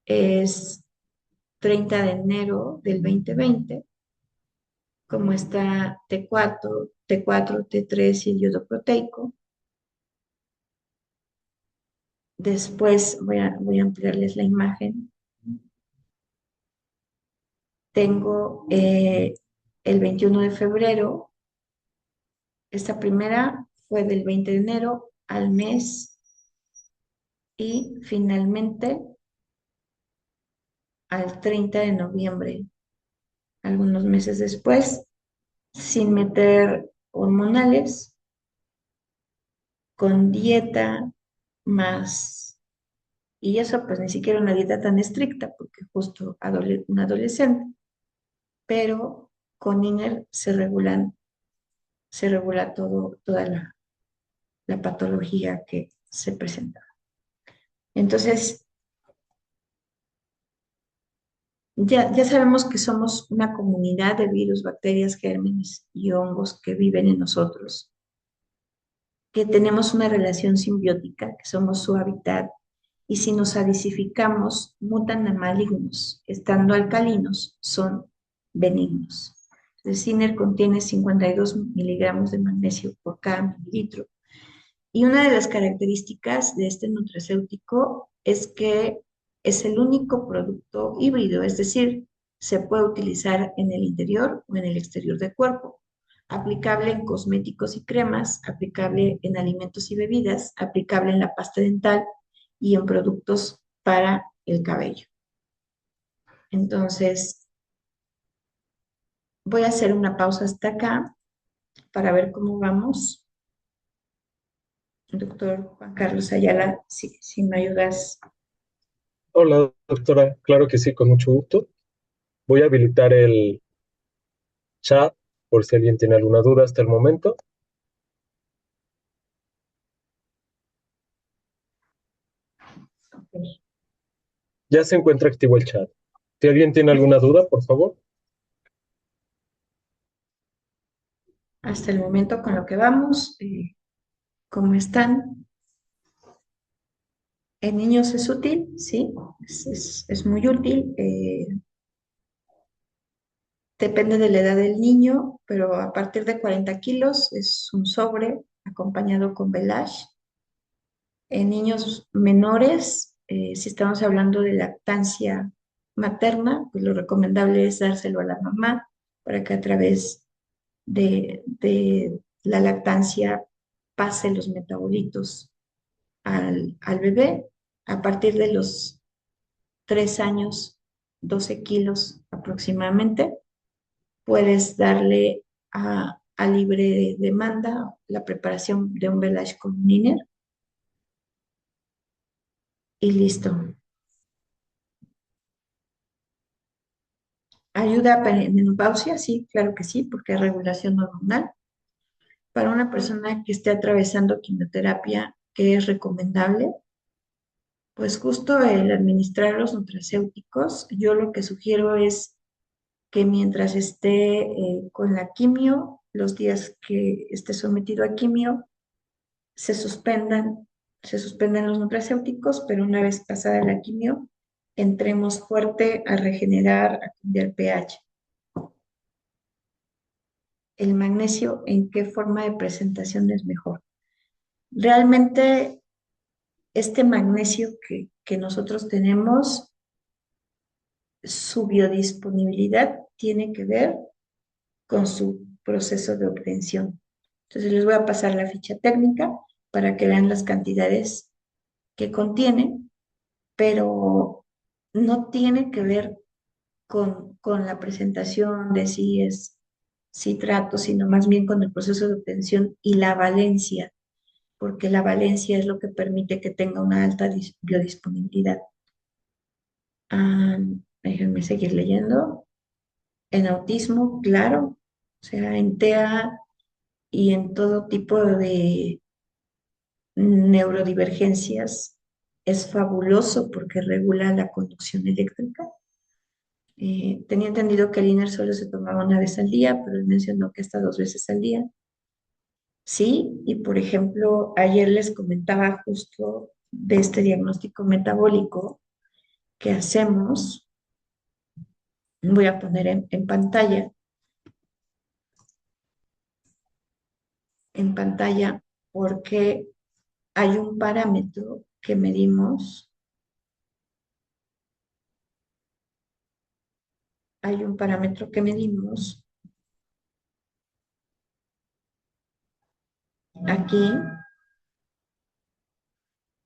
es 30 de enero del 2020, como está T4, T3 y el yodo proteico. Después voy a ampliarles la imagen. Tengo el 21 de febrero. Esta primera fue del 20 de enero al mes y finalmente al 30 de noviembre, algunos meses después, sin meter hormonales, con dieta más, y eso pues ni siquiera una dieta tan estricta, porque justo un adolescente, pero con INER se regula toda la patología que se presenta. Entonces, ya sabemos que somos una comunidad de virus, bacterias, gérmenes y hongos que viven en nosotros, que tenemos una relación simbiótica, que somos su hábitat, y si nos acidificamos, mutan a malignos, estando alcalinos, son benignos. El CINER contiene 52 miligramos de magnesio por cada mililitro. Y una de las características de este nutracéutico es que es el único producto híbrido, es decir, se puede utilizar en el interior o en el exterior del cuerpo, aplicable en cosméticos y cremas, aplicable en alimentos y bebidas, aplicable en la pasta dental y en productos para el cabello. Entonces, voy a hacer una pausa hasta acá para ver cómo vamos. Doctor Juan Carlos Ayala, si me ayudas. Hola, doctora. Claro que sí, con mucho gusto. Voy a habilitar el chat por si alguien tiene alguna duda hasta el momento. Ya se encuentra activo el chat. Si alguien tiene alguna duda, por favor. Hasta el momento con lo que vamos, ¿cómo están? En niños es útil, sí, es muy útil. Depende de la edad del niño, pero a partir de 40 kilos es un sobre acompañado con Belage. En niños menores, si estamos hablando de lactancia materna, pues lo recomendable es dárselo a la mamá para que a través de la lactancia pase los metabolitos al bebé. A partir de los 3 años, 12 kilos aproximadamente, puedes darle a libre demanda la preparación de un Belage con Niner. y listo. ¿Ayuda a menopausia? Sí, claro que sí, porque es regulación hormonal. Para una persona que esté atravesando quimioterapia, ¿qué es recomendable? Pues justo el administrar los nutracéuticos, yo lo que sugiero es que mientras esté con la quimio, los días que esté sometido a quimio, se suspendan, se suspendan los nutracéuticos, pero una vez pasada la quimio, entremos fuerte a regenerar, a cambiar pH. El magnesio, ¿en qué forma de presentación es mejor? Realmente este magnesio que nosotros tenemos, su biodisponibilidad tiene que ver con su proceso de obtención. Entonces les voy a pasar la ficha técnica para que vean las cantidades que contiene, pero no tiene que ver con la presentación de si es citrato, sino más bien con el proceso de obtención y la valencia, porque la valencia es lo que permite que tenga una alta biodisponibilidad. Ah, déjenme seguir leyendo. En autismo, claro, o sea, en TEA y en todo tipo de neurodivergencias es fabuloso porque regula la conducción eléctrica. Tenía entendido que el INER solo se tomaba una vez al día, pero él mencionó que hasta 2 veces al día. Sí, y por ejemplo, ayer les comentaba justo de este diagnóstico metabólico que hacemos. Voy a poner en pantalla, porque hay un parámetro que medimos, hay un parámetro que medimos aquí.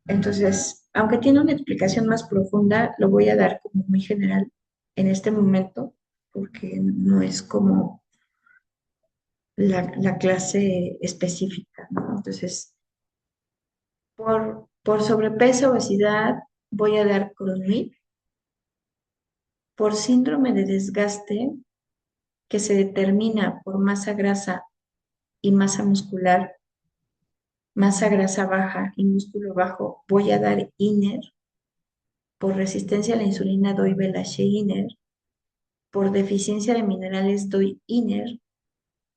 Entonces, aunque tiene una explicación más profunda, lo voy a dar como muy general en este momento, porque no es como la clase específica, ¿no? Entonces, por sobrepeso, obesidad, voy a dar Cronuit. Por síndrome de desgaste, que se determina por masa grasa y masa muscular, masa grasa baja y músculo bajo, voy a dar INER. Por resistencia a la insulina doy Belache INER. Por deficiencia de minerales doy INER.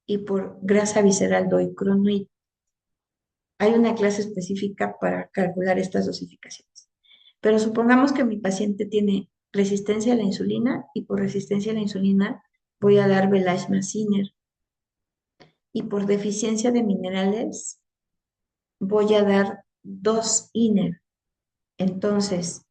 Y por grasa visceral doy Cronuit. Hay una clase específica para calcular estas dosificaciones. Pero supongamos que mi paciente tiene resistencia a la insulina y por resistencia a la insulina voy a dar Belache más INER. Y por deficiencia de minerales voy a dar 2 INER. Entonces,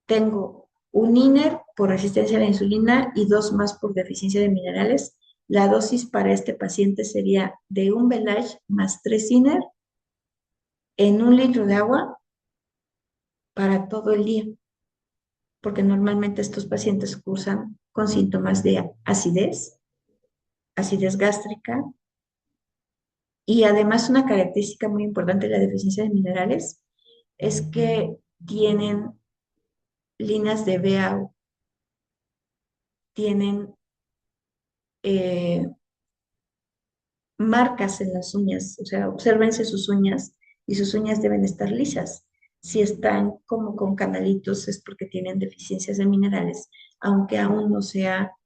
tengo un INER por resistencia a la insulina y 2 más por deficiencia de minerales. La dosis para este paciente sería de un Belache más 3 INER en 1 litro de agua para todo el día, porque normalmente estos pacientes cursan con síntomas de acidez gástrica, y además una característica muy importante de la deficiencia de minerales es que tienen líneas de BAU, tienen marcas en las uñas, o sea, obsérvense sus uñas y sus uñas deben estar lisas. Si están como con canalitos es porque tienen deficiencias de minerales, aunque aún no sea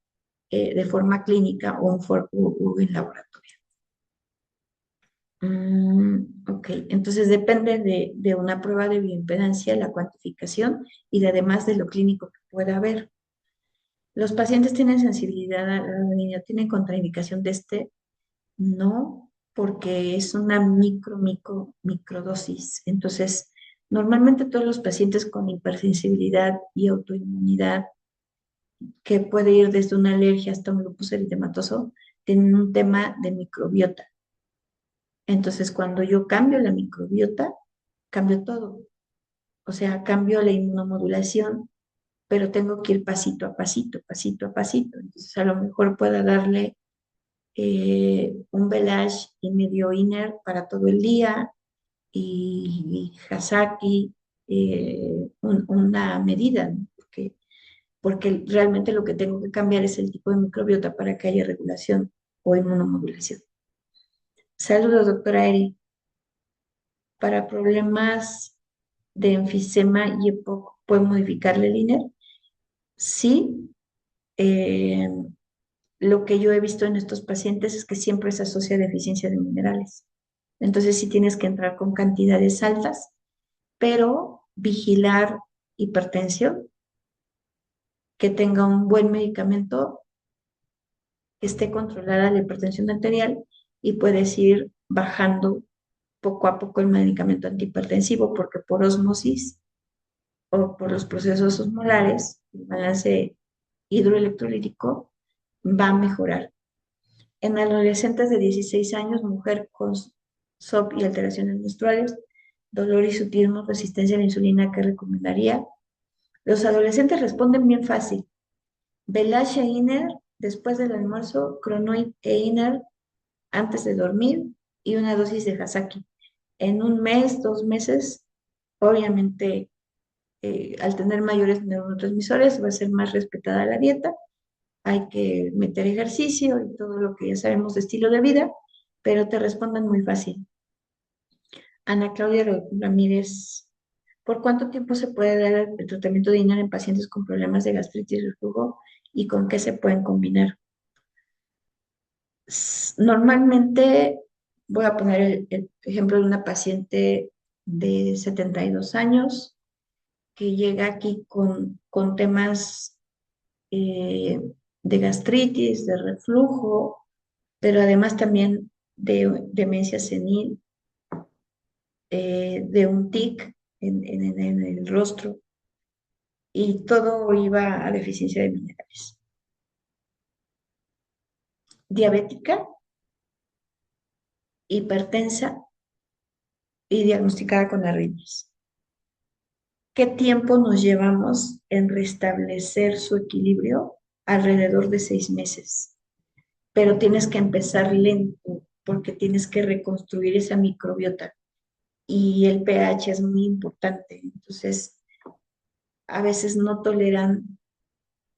de forma clínica o en laboratorio. Ok, entonces depende de una prueba de bioimpedancia, la cuantificación y además de lo clínico que pueda haber. ¿Los pacientes tienen sensibilidad a la niña? ¿Tienen contraindicación de este? No, porque es una microdosis. Entonces, normalmente todos los pacientes con hipersensibilidad y autoinmunidad, que puede ir desde una alergia hasta un lupus eritematoso, tienen un tema de microbiota. Entonces, cuando yo cambio la microbiota, cambio todo. O sea, cambio la inmunomodulación, pero tengo que ir pasito a pasito, pasito a pasito. Entonces, a lo mejor pueda darle un Belache y medio INER para todo el día y Hasaki una medida, ¿no? Porque realmente lo que tengo que cambiar es el tipo de microbiota para que haya regulación o inmunomodulación. Saludos, doctora Eri. Para problemas de enfisema y EPOC, ¿puede modificarle el INER? Sí. eh, lo que yo he visto en estos pacientes es que siempre se asocia a deficiencia de minerales. Entonces sí tienes que entrar con cantidades altas, pero vigilar hipertensión, que tenga un buen medicamento, que esté controlada la hipertensión arterial y puedes ir bajando poco a poco el medicamento antihipertensivo porque por osmosis o por los procesos osmolares, el balance hidroelectrolítico va a mejorar. En adolescentes de 16 años, mujer con SOP y alteraciones menstruales, dolor y sutismo, resistencia a la insulina, ¿qué recomendaría? Los adolescentes responden bien fácil. Velash e Iner después del almuerzo, Cronoid e Iner antes de dormir y una dosis de Hasaki. En un mes, 2 meses, obviamente al tener mayores neurotransmisores va a ser más respetada la dieta, hay que meter ejercicio y todo lo que ya sabemos de estilo de vida, pero te responden muy fácil. Ana Claudia Ramírez, ¿por cuánto tiempo se puede dar el tratamiento de INAR en pacientes con problemas de gastritis y reflujo y con qué se pueden combinar? Normalmente, voy a poner el ejemplo de una paciente de 72 años que llega aquí con temas eh, de gastritis, de reflujo, pero además también de demencia senil, de un tic en el rostro, y todo iba a deficiencia de minerales. Diabética, hipertensa y diagnosticada con arritmias. ¿Qué tiempo nos llevamos en restablecer su equilibrio? Alrededor de 6 meses. Pero tienes que empezar lento porque tienes que reconstruir esa microbiota y el pH es muy importante. Entonces, a veces no toleran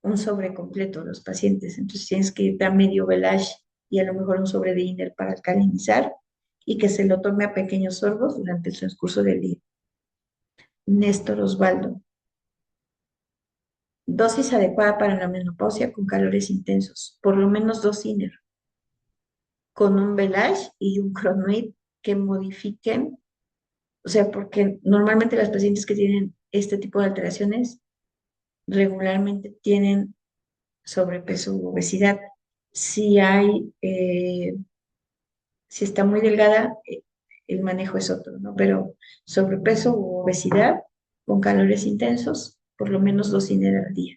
un sobre completo los pacientes. Entonces, tienes que ir a medio velash y a lo mejor un sobre de INER para alcalinizar y que se lo tome a pequeños sorbos durante el transcurso del día. Néstor Osvaldo. Dosis adecuada para la menopausia con calores intensos, por lo menos 2 INER, con un Velash y un Cronoid que modifiquen, o sea, porque normalmente las pacientes que tienen este tipo de alteraciones regularmente tienen sobrepeso u obesidad. Si hay, si está muy delgada, el manejo es otro, ¿no? Pero sobrepeso u obesidad con calores intensos, por lo menos 2 INER al día.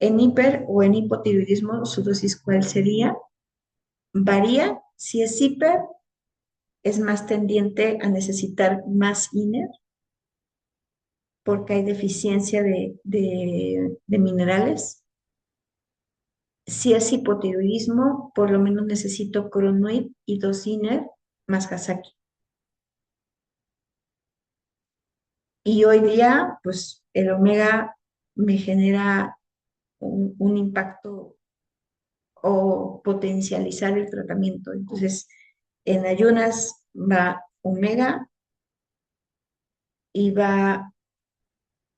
En hiper o en hipotiroidismo, su dosis, ¿cuál sería? Varía. Si es hiper, es más tendiente a necesitar más INER porque hay deficiencia de minerales. Si es hipotiroidismo, por lo menos necesito Cronoid y 2 INER más Hasaki. Y hoy día, pues el omega me genera un impacto o potencializar el tratamiento. Entonces, en ayunas va omega y va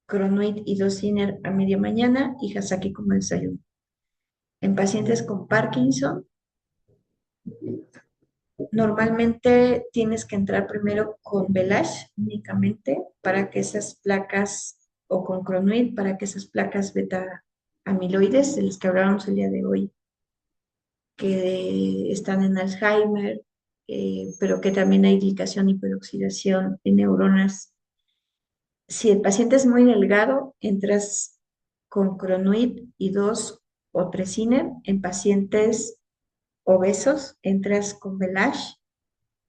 Cronoid y 2 INER a media mañana y Hasaki como desayuno. En pacientes con Parkinson, normalmente tienes que entrar primero con Velash únicamente para que esas placas, o con Cronoid para que esas placas beta amiloides, de las que hablábamos el día de hoy, que están en Alzheimer, pero que también hay glicación y peroxidación en neuronas. Si el paciente es muy delgado, entras con Cronoid y 2 o 3 INER. En pacientes obesos, entras con Velash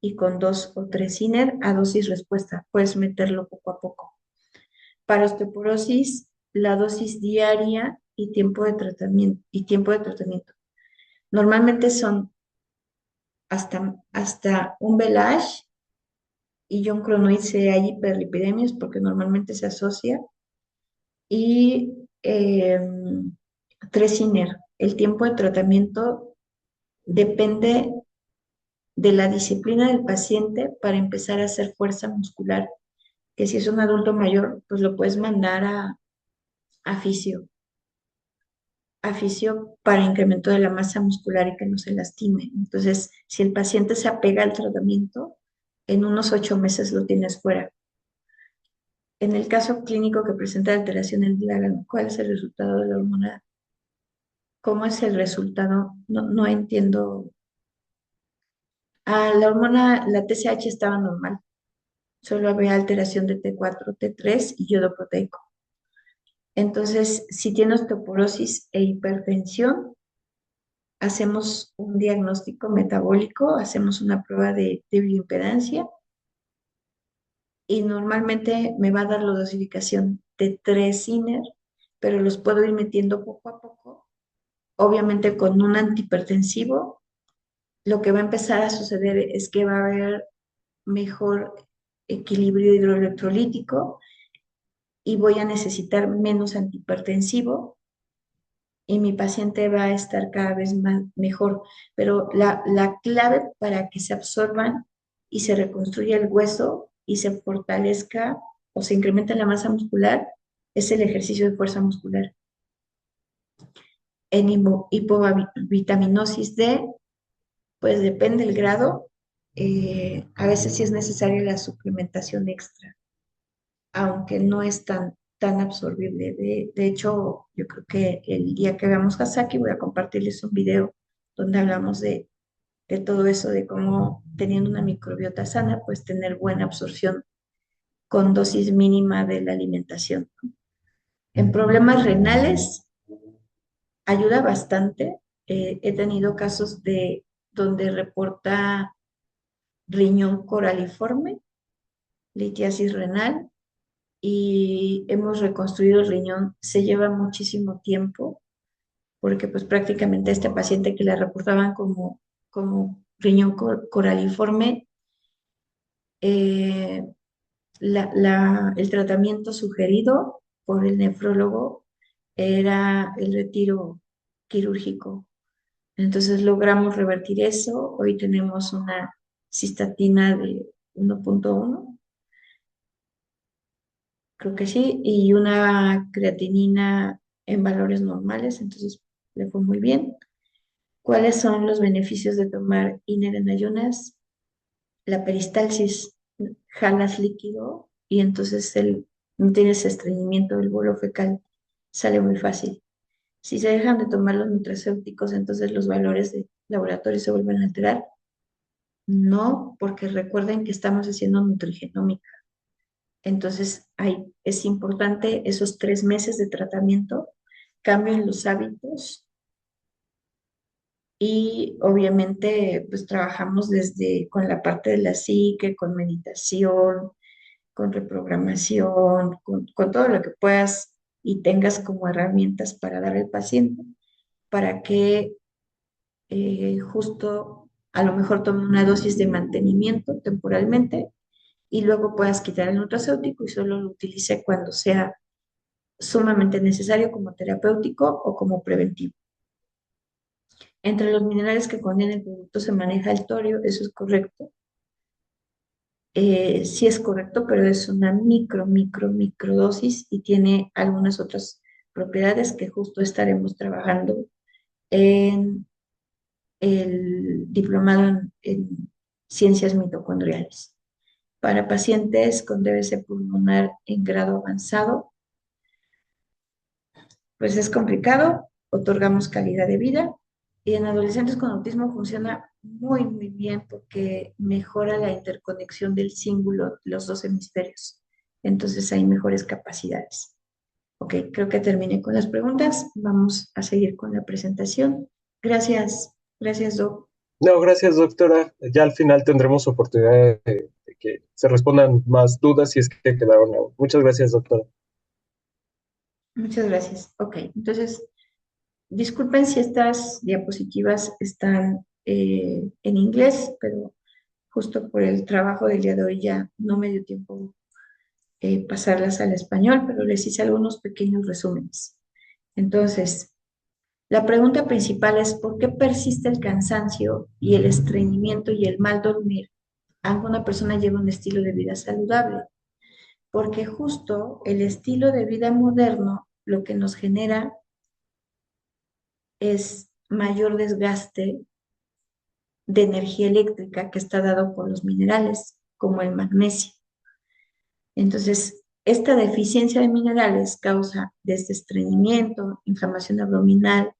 y con 2 o 3 INER a dosis respuesta. Puedes meterlo poco a poco. Para osteoporosis, la dosis diaria y tiempo de tratamiento. Normalmente son hasta un Velash y John Cronoid se hay hiperlipidemias porque normalmente se asocia, y Tresiner. El tiempo de tratamiento depende de la disciplina del paciente para empezar a hacer fuerza muscular, que si es un adulto mayor, pues lo puedes mandar a fisio, a fisio para incremento de la masa muscular y que no se lastime. Entonces, si el paciente se apega al tratamiento, en unos 8 meses lo tienes fuera. En el caso clínico que presenta alteración en el hígado, ¿cuál es el resultado de la hormona? ¿Cómo es el resultado? No, no entiendo. La hormona, la TSH estaba normal, solo había alteración de T4, T3 y yodo proteico. Entonces, si tiene osteoporosis e hipertensión, hacemos un diagnóstico metabólico, hacemos una prueba de bioimpedancia y normalmente me va a dar la dosificación de 3 INER, pero los puedo ir metiendo poco a poco. Obviamente con un antihipertensivo, lo que va a empezar a suceder es que va a haber mejor equilibrio hidroelectrolítico y voy a necesitar menos antihipertensivo y mi paciente va a estar cada vez más mejor. Pero la clave para que se absorban y se reconstruya el hueso y se fortalezca o se incremente la masa muscular es el ejercicio de fuerza muscular. En hipovitaminosis D, pues depende del grado. A veces sí es necesaria la suplementación extra, aunque no es tan absorbible. De hecho, yo creo que el día que veamos Hasaki voy a compartirles un video donde hablamos de todo eso, de cómo teniendo una microbiota sana, pues tener buena absorción con dosis mínima de la alimentación. En problemas renales ayuda bastante. He tenido casos de donde reporta riñón coraliforme, litiasis renal, y hemos reconstruido el riñón. Se lleva muchísimo tiempo porque pues prácticamente a este paciente que le reportaban como riñón coraliforme, eh, el tratamiento sugerido por el nefrólogo era el retiro quirúrgico. Entonces logramos revertir eso. Hoy tenemos una cistatina de 1.1, creo que sí, y una creatinina en valores normales, entonces le fue muy bien. ¿Cuáles son los beneficios de tomar INER en ayunas? La peristalsis, jalas líquido y entonces no tienes estreñimiento del bolo fecal, sale muy fácil. Si se dejan de tomar los nutracéuticos, entonces los valores de laboratorio se vuelven a alterar. No, porque recuerden que estamos haciendo nutrigenómica. Entonces, es importante esos 3 meses de tratamiento, cambio en los hábitos y obviamente pues trabajamos desde con la parte de la psique, con meditación, con reprogramación, con todo lo que puedas y tengas como herramientas para dar al paciente, para que justo a lo mejor tome una dosis de mantenimiento temporalmente y luego puedas quitar el nutracéutico y solo lo utilice cuando sea sumamente necesario como terapéutico o como preventivo. Entre los minerales que contiene el producto se maneja el torio, eso es correcto. Sí es correcto, pero es una microdosis y tiene algunas otras propiedades que justo estaremos trabajando en el diplomado en ciencias mitocondriales. Para pacientes con DBC pulmonar en grado avanzado, pues es complicado, otorgamos calidad de vida y en adolescentes con autismo funciona muy bien porque mejora la interconexión del cíngulo de los dos hemisferios. Entonces hay mejores capacidades. Ok, creo que terminé con las preguntas. Vamos a seguir con la presentación. Gracias, Doc. No, gracias, doctora. Ya al final tendremos oportunidad de que se respondan más dudas si es que quedaron aún. Muchas gracias, doctora. Muchas gracias. Ok, entonces, disculpen si estas diapositivas están en inglés, pero justo por el trabajo del día de hoy ya no me dio tiempo pasarlas al español, pero les hice algunos pequeños resúmenes. Entonces, la pregunta principal es ¿por qué persiste el cansancio y el estreñimiento y el mal dormir aunque una persona lleva un estilo de vida saludable? Porque justo el estilo de vida moderno lo que nos genera es mayor desgaste de energía eléctrica que está dado por los minerales, como el magnesio. Entonces, esta deficiencia de minerales causa desde estreñimiento, inflamación abdominal,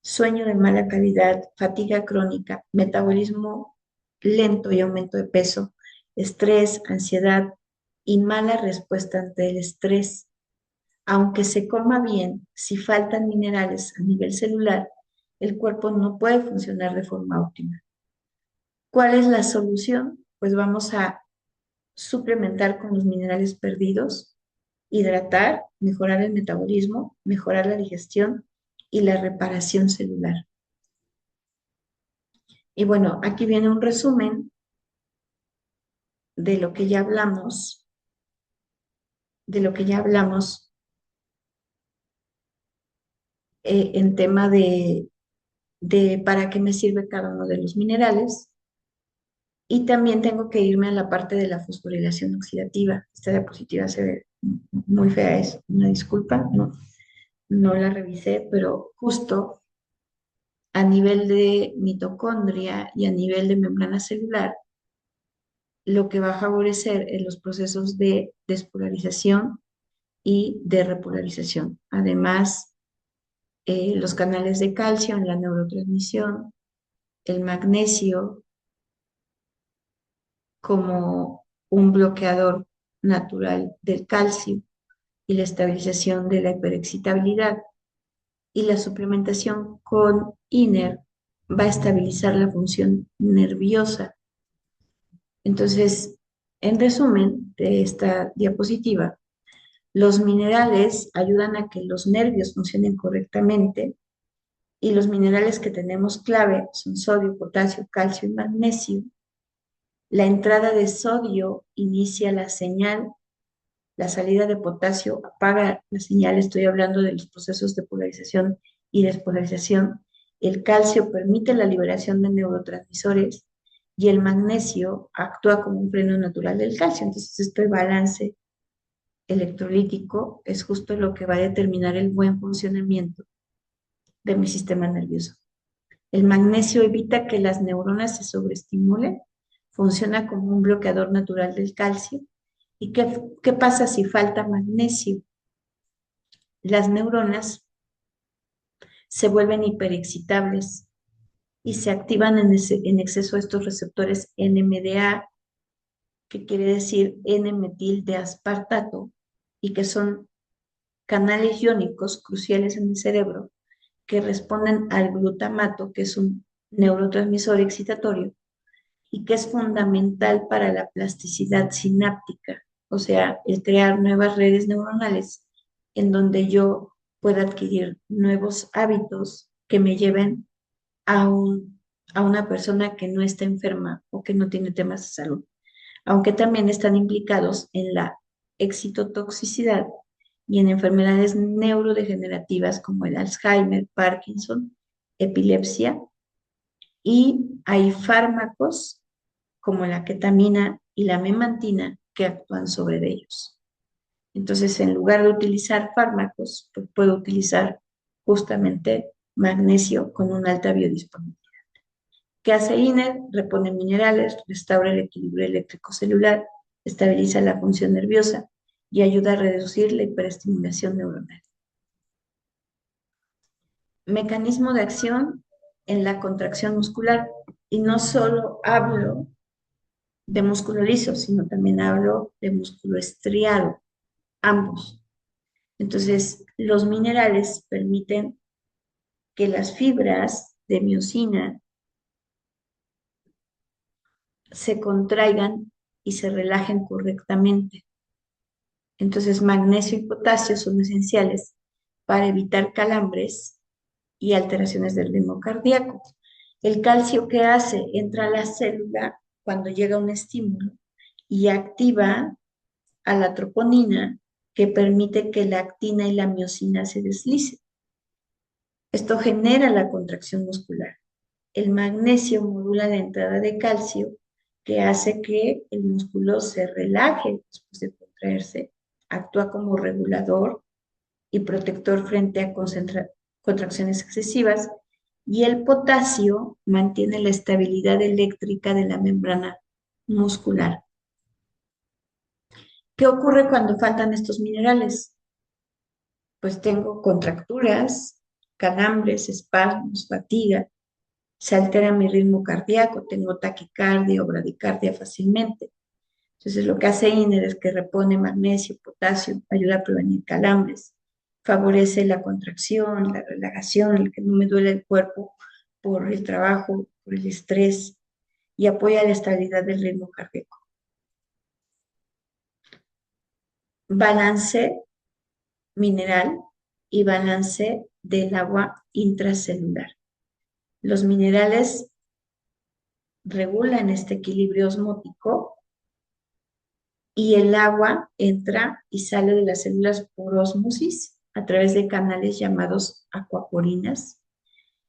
sueño de mala calidad, fatiga crónica, metabolismo lento y aumento de peso, estrés, ansiedad y mala respuesta ante el estrés. Aunque se coma bien, si faltan minerales a nivel celular, el cuerpo no puede funcionar de forma óptima. ¿Cuál es la solución? Pues vamos a suplementar con los minerales perdidos, hidratar, mejorar el metabolismo, mejorar la digestión y la reparación celular. Y bueno, aquí viene un resumen de lo que ya hablamos, en tema de para qué me sirve cada uno de los minerales. Y también tengo que irme a la parte de la fosforilación oxidativa. Esta diapositiva se ve muy fea, es una disculpa, no la revisé, pero justo a nivel de mitocondria y a nivel de membrana celular, lo que va a favorecer en los procesos de despolarización y de repolarización. Además, los canales de calcio en la neurotransmisión, el magnesio como un bloqueador natural del calcio y la estabilización de la hiperexcitabilidad. Y la suplementación con INER va a estabilizar la función nerviosa. Entonces, en resumen de esta diapositiva, los minerales ayudan a que los nervios funcionen correctamente y los minerales que tenemos clave son sodio, potasio, calcio y magnesio. La entrada de sodio inicia la señal, la salida de potasio apaga la señal, estoy hablando de los procesos de polarización y despolarización. El calcio permite la liberación de neurotransmisores y el magnesio actúa como un freno natural del calcio. Entonces, este balance electrolítico es justo lo que va a determinar el buen funcionamiento de mi sistema nervioso. El magnesio evita que las neuronas se sobreestimulen, funciona como un bloqueador natural del calcio. ¿Y qué pasa si falta magnesio? Las neuronas se vuelven hiperexcitables y se activan en exceso estos receptores NMDA, que quiere decir N-metil de aspartato, y que son canales iónicos cruciales en el cerebro que responden al glutamato, que es un neurotransmisor excitatorio y que es fundamental para la plasticidad sináptica, o sea, el crear nuevas redes neuronales en donde yo pueda adquirir nuevos hábitos que me lleven a una persona que no está enferma o que no tiene temas de salud, aunque también están implicados en la excitotoxicidad y en enfermedades neurodegenerativas como el Alzheimer, Parkinson, epilepsia, y hay fármacos como la ketamina y la memantina que actúan sobre ellos. Entonces, en lugar de utilizar fármacos, pues puedo utilizar justamente magnesio con una alta biodisponibilidad. ¿Qué hace INER? Repone minerales, restaura el equilibrio eléctrico celular, estabiliza la función nerviosa y ayuda a reducir la hiperestimulación neuronal. Mecanismo de acción en la contracción muscular. Y no solo hablo de músculo liso, sino también hablo de músculo estriado, ambos. Entonces, los minerales permiten que las fibras de miosina se contraigan y se relajen correctamente. Entonces, magnesio y potasio son esenciales para evitar calambres y alteraciones del ritmo cardíaco. El calcio, ¿qué hace? Entra a la célula cuando llega un estímulo y activa a la troponina que permite que la actina y la miosina se deslicen. Esto genera la contracción muscular. El magnesio modula la entrada de calcio que hace que el músculo se relaje después de contraerse, actúa como regulador y protector frente a contracciones excesivas, y el potasio mantiene la estabilidad eléctrica de la membrana muscular. ¿Qué ocurre cuando faltan estos minerales? Pues tengo contracturas, calambres, espasmos, fatiga, se altera mi ritmo cardíaco, tengo taquicardia o bradicardia fácilmente. Entonces, lo que hace INER es que repone magnesio, potasio, ayuda a prevenir calambres, favorece la contracción, la relajación, el que no me duele el cuerpo por el trabajo, por el estrés, y apoya la estabilidad del ritmo cardíaco. Balance mineral y balance del agua intracelular. Los minerales regulan este equilibrio osmótico y el agua entra y sale de las células por ósmosis a través de canales llamados acuaporinas,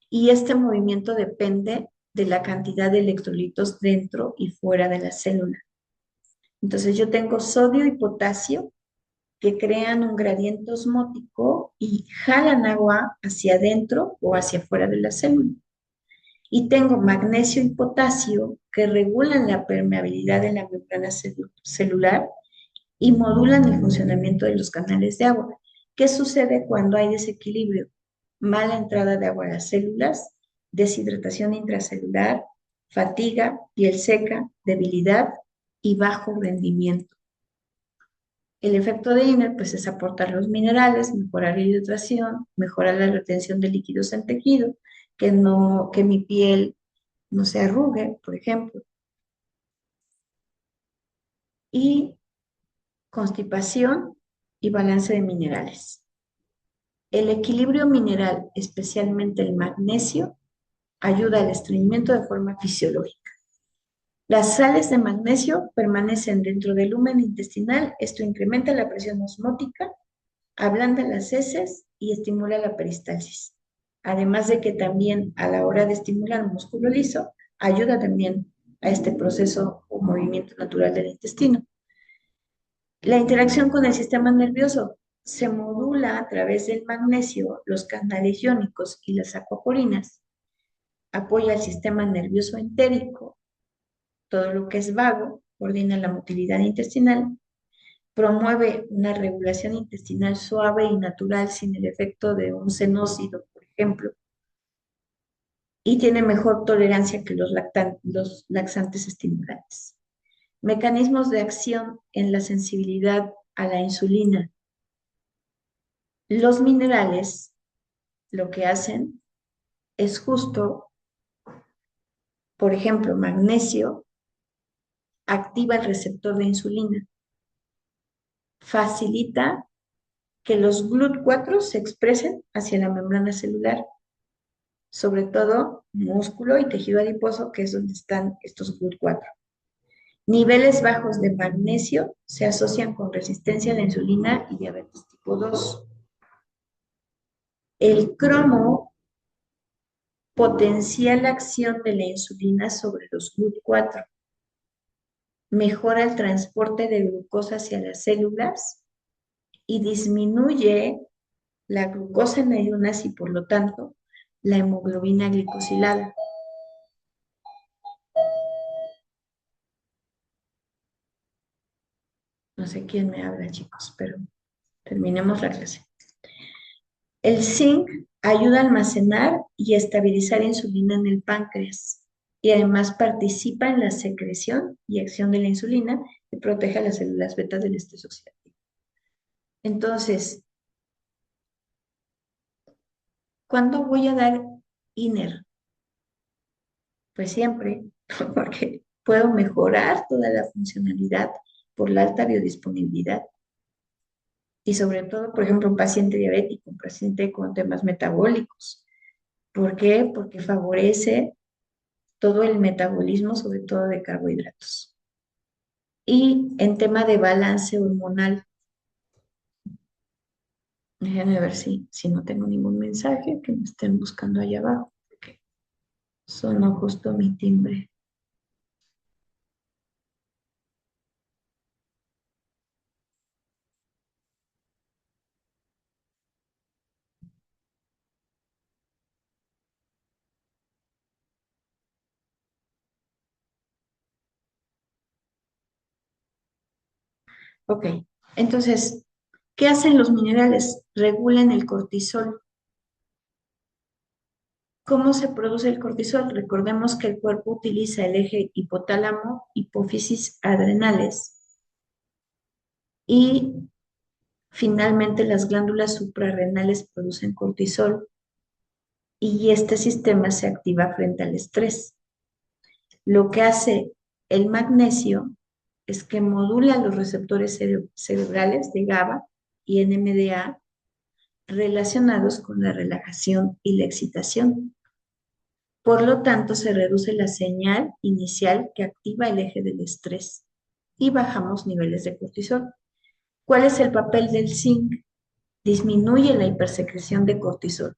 y este movimiento depende de la cantidad de electrolitos dentro y fuera de la célula. Entonces yo tengo sodio y potasio que crean un gradiente osmótico y jalan agua hacia adentro o hacia afuera de la célula. Y tengo magnesio y potasio que regulan la permeabilidad de la membrana celular y modulan el funcionamiento de los canales de agua. ¿Qué sucede cuando hay desequilibrio? Mala entrada de agua a las células, deshidratación intracelular, fatiga, piel seca, debilidad y bajo rendimiento. El efecto de INER pues, es aportar los minerales, mejorar la hidratación, mejorar la retención de líquidos en tejido, que mi piel no se arrugue, por ejemplo. Y constipación y balance de minerales. El equilibrio mineral, especialmente el magnesio, ayuda al estreñimiento de forma fisiológica. Las sales de magnesio permanecen dentro del lumen intestinal. Esto incrementa la presión osmótica, ablanda las heces y estimula la peristalsis. Además de que también a la hora de estimular un músculo liso, ayuda también a este proceso o movimiento natural del intestino. La interacción con el sistema nervioso se modula a través del magnesio, los canales iónicos y las acuaporinas. Apoya el sistema nervioso entérico, todo lo que es vago, coordina la motilidad intestinal, promueve una regulación intestinal suave y natural sin el efecto de un senócido, por ejemplo, y tiene mejor tolerancia que los laxantes estimulantes. Mecanismos de acción en la sensibilidad a la insulina. Los minerales lo que hacen es justo, por ejemplo, magnesio activa el receptor de insulina, facilita que los GLUT4 se expresen hacia la membrana celular, sobre todo músculo y tejido adiposo, que es donde están estos GLUT4. Niveles bajos de magnesio se asocian con resistencia a la insulina y diabetes tipo 2. El cromo potencia la acción de la insulina sobre los GLUT4, mejora el transporte de glucosa hacia las células y disminuye la glucosa en ayunas y por lo tanto la hemoglobina glicosilada. No sé quién me habla, chicos, pero terminemos la clase. El zinc ayuda a almacenar y estabilizar insulina en el páncreas y además participa en la secreción y acción de la insulina y protege a las células beta del estrés oxidativo. Entonces, ¿cuándo voy a dar INER? Pues siempre, porque puedo mejorar toda la funcionalidad por la alta biodisponibilidad. Y sobre todo, por ejemplo, un paciente diabético, un paciente con temas metabólicos. ¿Por qué? Porque favorece todo el metabolismo, sobre todo de carbohidratos. Y en tema de balance hormonal, déjenme ver si no tengo ningún mensaje que me estén buscando allá abajo, porque sonó justo mi timbre. Ok, entonces, ¿qué hacen los minerales? Regulan el cortisol. ¿Cómo se produce el cortisol? Recordemos que el cuerpo utiliza el eje hipotálamo, hipófisis, adrenales y finalmente las glándulas suprarrenales producen cortisol y este sistema se activa frente al estrés. Lo que hace el magnesio es que modula los receptores cerebrales de GABA y NMDA relacionados con la relajación y la excitación. Por lo tanto, se reduce la señal inicial que activa el eje del estrés y bajamos niveles de cortisol. ¿Cuál es el papel del zinc? Disminuye la hipersecreción de cortisol.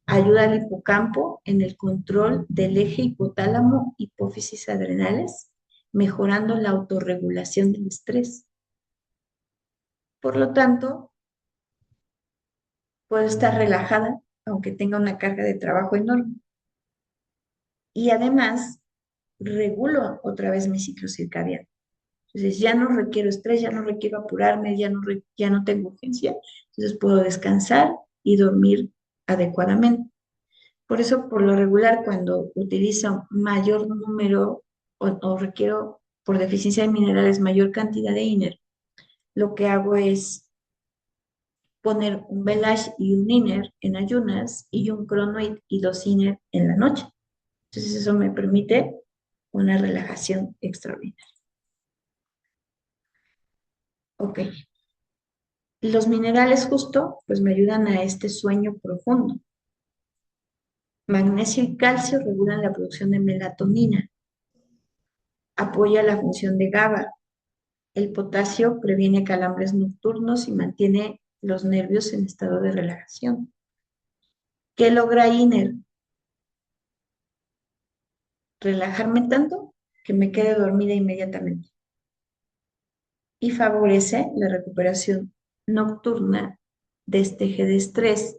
Ayuda al hipocampo en el control del eje hipotálamo, hipófisis adrenales, mejorando la autorregulación del estrés. Por lo tanto, puedo estar relajada aunque tenga una carga de trabajo enorme. Y además, regulo otra vez mi ciclo circadiano. Entonces, ya no requiero estrés, ya no requiero apurarme, ya no tengo urgencia. Entonces, puedo descansar y dormir adecuadamente. Por eso, por lo regular, cuando utilizo mayor número o requiero, por deficiencia de minerales, mayor cantidad de INER, lo que hago es poner un Belage y un INER en ayunas y un Cronoid y dos INER en la noche. Entonces, eso me permite una relajación extraordinaria. Ok. Los minerales justo, pues me ayudan a este sueño profundo. Magnesio y calcio regulan la producción de melatonina, apoya la función de GABA. El potasio previene calambres nocturnos y mantiene los nervios en estado de relajación. ¿Qué logra INER? Relajarme tanto que me quede dormida inmediatamente. Y favorece la recuperación nocturna de este eje de estrés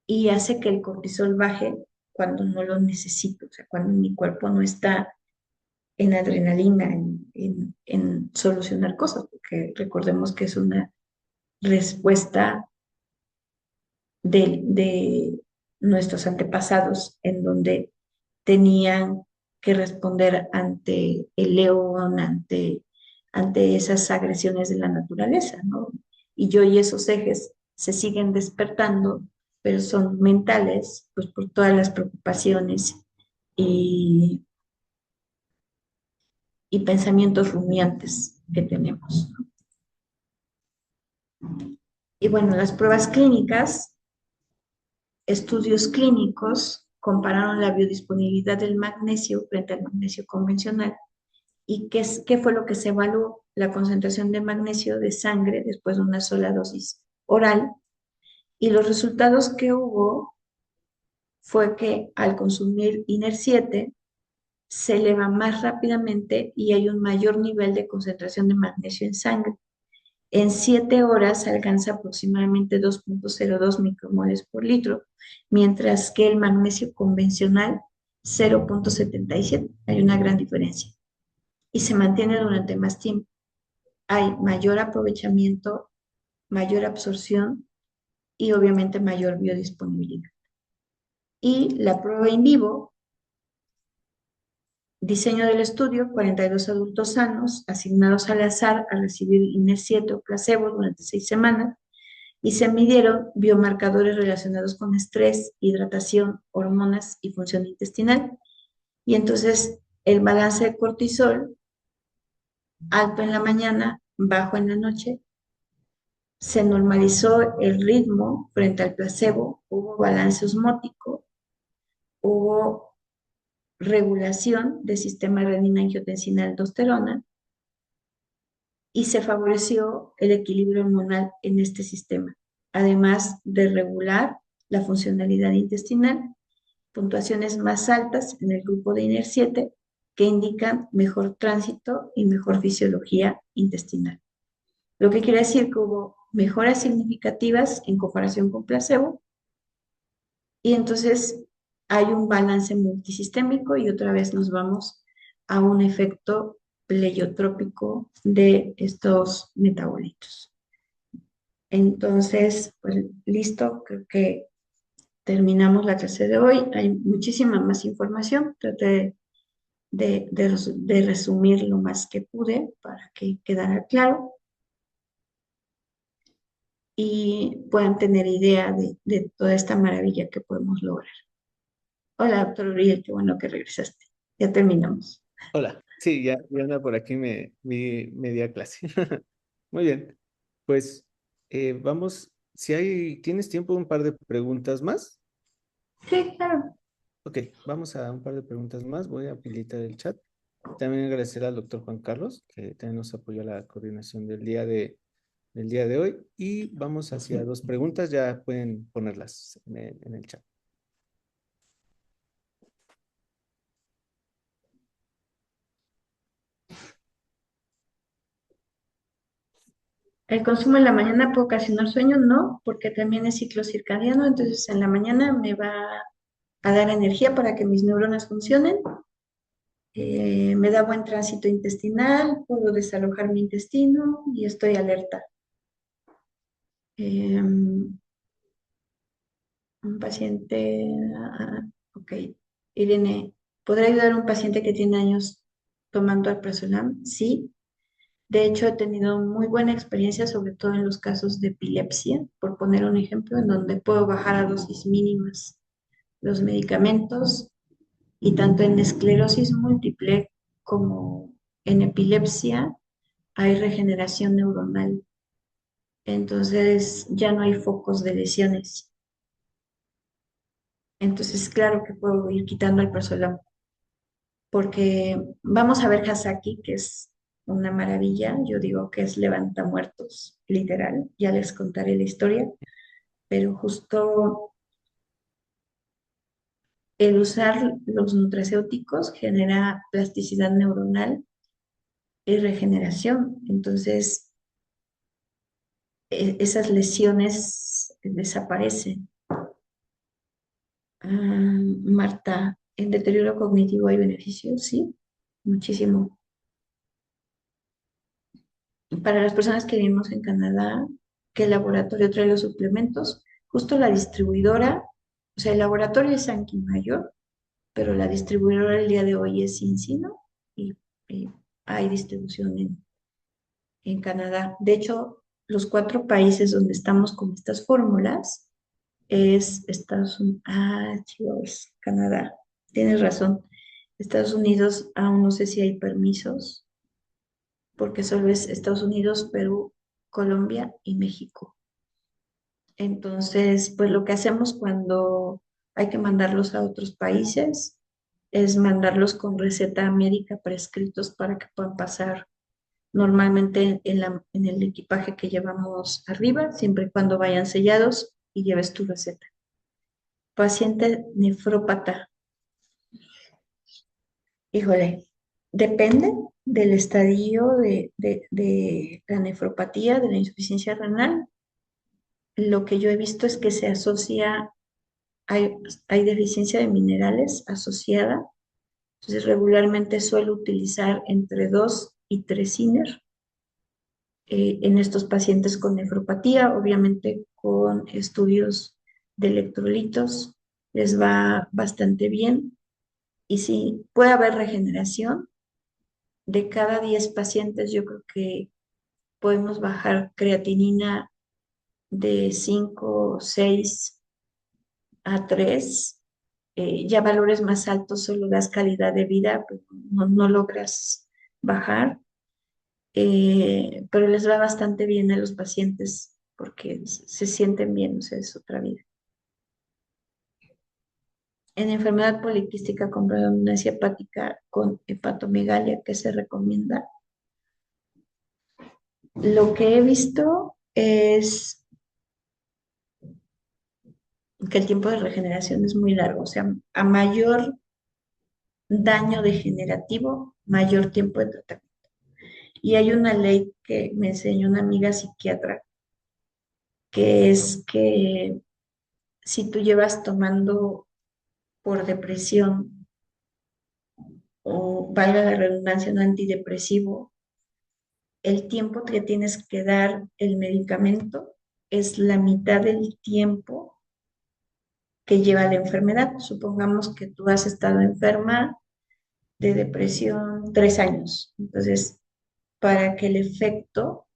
y hace que el cortisol baje cuando no lo necesito, o sea, cuando mi cuerpo no está en adrenalina, en solucionar cosas, porque recordemos que es una respuesta de nuestros antepasados en donde tenían que responder ante el león, ante esas agresiones de la naturaleza, ¿no? Y yo y esos ejes se siguen despertando, pero son mentales, pues por todas las preocupaciones y, y pensamientos rumiantes que tenemos, ¿no? Y bueno, las pruebas clínicas, estudios clínicos compararon la biodisponibilidad del magnesio frente al magnesio convencional. ¿Y qué fue lo que se evaluó? La concentración de magnesio de sangre después de una sola dosis oral. Y los resultados que hubo fue que al consumir INER 7 se eleva más rápidamente y hay un mayor nivel de concentración de magnesio en sangre. En 7 horas alcanza aproximadamente 2,02 micromoles por litro, mientras que el magnesio convencional 0,77. Hay una gran diferencia y se mantiene durante más tiempo. Hay mayor aprovechamiento, mayor absorción y obviamente mayor biodisponibilidad. Y la prueba in vivo, diseño del estudio, 42 adultos sanos asignados al azar a recibir INER 7 o placebo durante 6 semanas y se midieron biomarcadores relacionados con estrés, hidratación, hormonas y función intestinal. Y entonces el balance de cortisol, alto en la mañana, bajo en la noche, se normalizó el ritmo frente al placebo, hubo balance osmótico, hubo regulación del sistema renina-angiotensina-aldosterona y se favoreció el equilibrio hormonal en este sistema, además de regular la funcionalidad intestinal, puntuaciones más altas en el grupo de INER 7 que indican mejor tránsito y mejor fisiología intestinal. Lo que quiere decir que hubo mejoras significativas en comparación con placebo y entonces hay un balance multisistémico y otra vez nos vamos a un efecto pleiotrópico de estos metabolitos. Entonces, pues listo, creo que terminamos la clase de hoy. Hay muchísima más información. Traté de resumir lo más que pude para que quedara claro y puedan tener idea de toda esta maravilla que podemos lograr. Hola, doctor Uriel, qué bueno que regresaste. Ya terminamos. Hola. Sí, ya anda por aquí mi media clase. Muy bien. Pues vamos, si tienes tiempo, un par de preguntas más. Sí, claro. Ok, vamos a un par de preguntas más. Voy a habilitar el chat. También agradecer al doctor Juan Carlos, que también nos apoyó a la coordinación del día de hoy. Y vamos hacia dos preguntas. Ya pueden ponerlas en el chat. El consumo en la mañana puede ocasionar sueño, no, porque también es ciclo circadiano, entonces en la mañana me va a dar energía para que mis neuronas funcionen, me da buen tránsito intestinal, puedo desalojar mi intestino y estoy alerta. Un paciente, ok, Irene, ¿podría ayudar a un paciente que tiene años tomando alprazolam? Sí. De hecho, he tenido muy buena experiencia, sobre todo en los casos de epilepsia, por poner un ejemplo, en donde puedo bajar a dosis mínimas los medicamentos y tanto en esclerosis múltiple como en epilepsia hay regeneración neuronal. Entonces ya no hay focos de lesiones. Entonces, claro que puedo ir quitando el prazolam, porque vamos a ver Hasaki, que es una maravilla. Yo digo que es levanta muertos, literal. Ya les contaré la historia, pero justo el usar los nutracéuticos genera plasticidad neuronal y regeneración. Entonces, esas lesiones desaparecen. Marta, ¿en deterioro cognitivo hay beneficios? Sí, muchísimo. Para las personas que vivimos en Canadá, ¿qué laboratorio trae los suplementos? Justo la distribuidora, o sea, el laboratorio es Sanky Mayor, pero la distribuidora el día de hoy es Cincino y hay distribución en Canadá. De hecho, los 4 países donde estamos con estas fórmulas es Estados Unidos, Chivos, Canadá. Tienes razón. Estados Unidos, aún no sé si hay permisos, porque solo es Estados Unidos, Perú, Colombia y México. Entonces, pues lo que hacemos cuando hay que mandarlos a otros países es mandarlos con receta médica prescritos para que puedan pasar normalmente en el equipaje que llevamos arriba, siempre y cuando vayan sellados y lleves tu receta. Paciente nefrópata. Híjole, depende del estadio de la nefropatía, de la insuficiencia renal. Lo que yo he visto es que se asocia, hay, hay deficiencia de minerales asociada. Entonces, regularmente suelo utilizar entre 2 y 3 INER en estos pacientes con nefropatía, obviamente con estudios de electrolitos, les va bastante bien. Y si puede haber regeneración, de cada 10 pacientes yo creo que podemos bajar creatinina de 5 o 6 a 3. Ya valores más altos solo das calidad de vida, pero no logras bajar. Pero les va bastante bien a los pacientes porque se sienten bien, o sea, es otra vida. En enfermedad poliquística con predominancia hepática con hepatomegalia, que se recomienda, lo que he visto es que el tiempo de regeneración es muy largo, o sea, a mayor daño degenerativo, mayor tiempo de tratamiento. Y hay una ley que me enseñó una amiga psiquiatra, que es que si tú llevas tomando por depresión o valga la redundancia, un antidepresivo, el tiempo que tienes que dar el medicamento es la mitad del tiempo que lleva la enfermedad. Supongamos que tú has estado enferma de depresión 3 años. Entonces, para que el efecto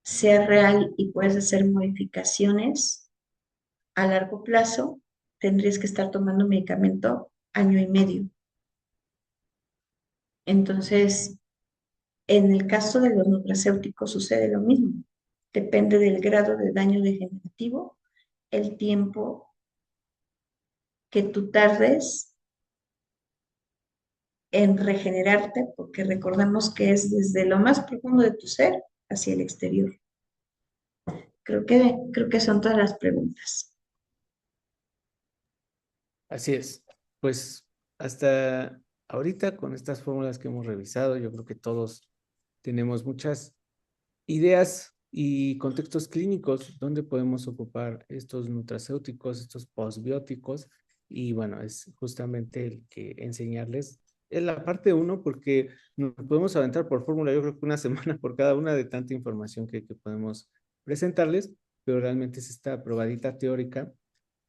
sea real y puedas hacer modificaciones a largo plazo, tendrías que estar tomando medicamento año y medio. Entonces, en el caso de los nutracéuticos sucede lo mismo. Depende del grado de daño degenerativo, el tiempo que tú tardes en regenerarte, porque recordemos que es desde lo más profundo de tu ser hacia el exterior. Creo que son todas las preguntas. Así es. Pues hasta ahorita con estas fórmulas que hemos revisado, yo creo que todos tenemos muchas ideas y contextos clínicos donde podemos ocupar estos nutracéuticos, estos postbióticos, y bueno, es justamente el que enseñarles en la parte uno, porque nos podemos aventar por fórmula, yo creo que una semana por cada una de tanta información que podemos presentarles, pero realmente es esta probadita teórica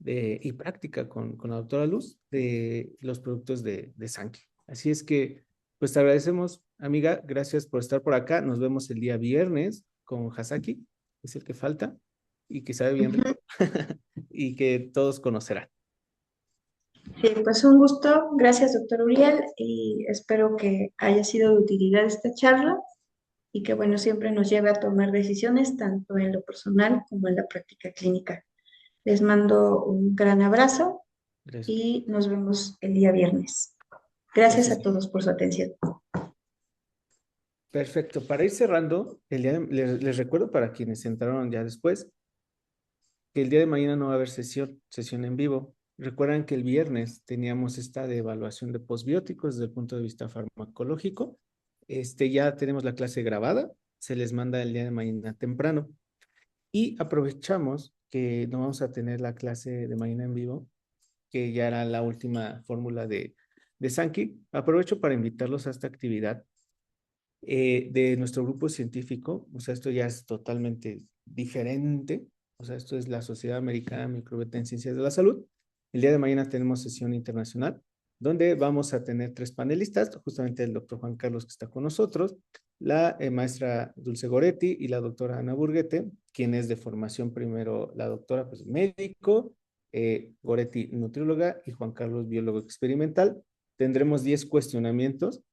y práctica con la doctora Luz de los productos de Sankey. Así es que, pues te agradecemos, amiga, gracias por estar por acá. Nos vemos el día viernes con Hasaki, es el que falta, y que sabe bien rico, y que todos conocerán. Sí, pues un gusto. Gracias, doctor Uriel, y espero que haya sido de utilidad esta charla y que, bueno, siempre nos lleve a tomar decisiones tanto en lo personal como en la práctica clínica. Les mando un gran abrazo Gracias. y nos vemos el día viernes. Gracias Gracias. a todos por su atención. Perfecto. Para ir cerrando, les recuerdo para quienes entraron ya después, que el día de mañana no va a haber sesión en vivo. Recuerdan que el viernes teníamos esta de evaluación de postbióticos desde el punto de vista farmacológico. Ya tenemos la clase grabada, se les manda el día de mañana temprano. Y aprovechamos que no vamos a tener la clase de mañana en vivo, que ya era la última fórmula de Sankey. Aprovecho para invitarlos a esta actividad de nuestro grupo científico. O sea, esto ya es totalmente diferente. O sea, esto es la Sociedad Americana de Microbiota en Ciencias de la Salud. El día de mañana tenemos sesión internacional, donde vamos a tener 3 panelistas, justamente el doctor Juan Carlos que está con nosotros, la maestra Dulce Goretti y la doctora Ana Burguete, quien es de formación primero la doctora, pues médico, Goretti nutrióloga y Juan Carlos biólogo experimental. Tendremos 10 cuestionamientos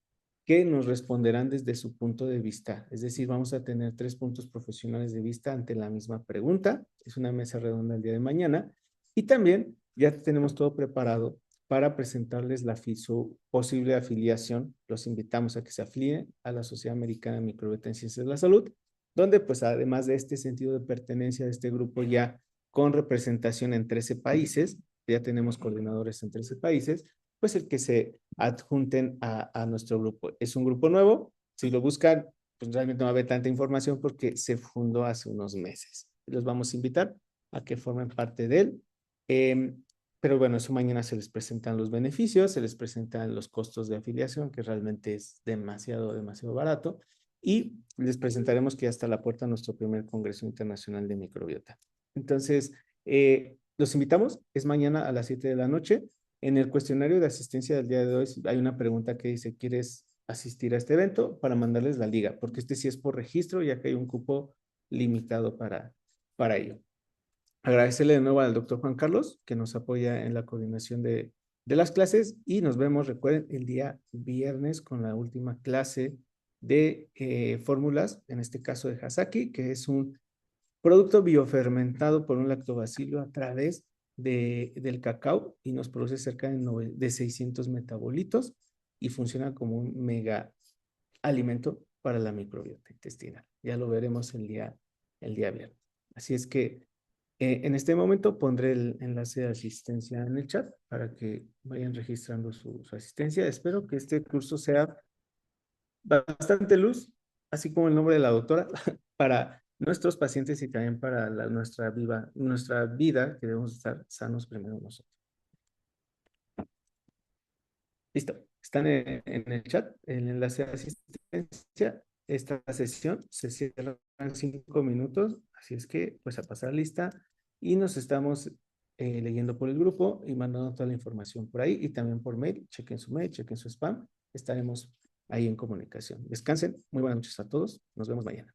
que nos responderán desde su punto de vista. Es decir, vamos a tener 3 puntos profesionales de vista ante la misma pregunta. Es una mesa redonda el día de mañana. Y también ya tenemos todo preparado para presentarles su posible afiliación. Los invitamos a que se afilien a la Sociedad Americana de Microbiota en Ciencias de la Salud, donde pues además de este sentido de pertenencia de este grupo ya con representación en 13 países, ya tenemos coordinadores en 13 países, pues el que se adjunten a nuestro grupo. Es un grupo nuevo, si lo buscan, pues realmente no va a haber tanta información porque se fundó hace unos meses. Los vamos a invitar a que formen parte de él. Pero bueno, eso mañana se les presentan los beneficios, se les presentan los costos de afiliación, que realmente es demasiado, demasiado barato. Y les presentaremos que ya está a la puerta nuestro primer Congreso Internacional de Microbiota. Entonces, los invitamos, es mañana a las 7 de la noche. En el cuestionario de asistencia del día de hoy hay una pregunta que dice, ¿quieres asistir a este evento? Para mandarles la liga, porque este sí es por registro, ya que hay un cupo limitado para ello. Agradecerle de nuevo al doctor Juan Carlos, que nos apoya en la coordinación de las clases, y nos vemos, recuerden, el día viernes con la última clase de fórmulas, en este caso de Hasaki, que es un producto biofermentado por un lactobacilo a través del cacao y nos produce cerca de 600 metabolitos y funciona como un mega alimento para la microbiota intestinal. Ya lo veremos el día viernes. Así es que en este momento pondré el enlace de asistencia en el chat para que vayan registrando su asistencia. Espero que este curso sea bastante luz, así como el nombre de la doctora, para nuestros pacientes y también para nuestra vida, que debemos estar sanos primero nosotros. Listo. Están en el chat, el enlace de asistencia. Esta sesión se cierra en 5 minutos, así es que pues a pasar lista y nos estamos leyendo por el grupo y mandando toda la información por ahí y también por mail. Chequen su mail, chequen su spam. Estaremos ahí en comunicación. Descansen. Muy buenas noches a todos. Nos vemos mañana.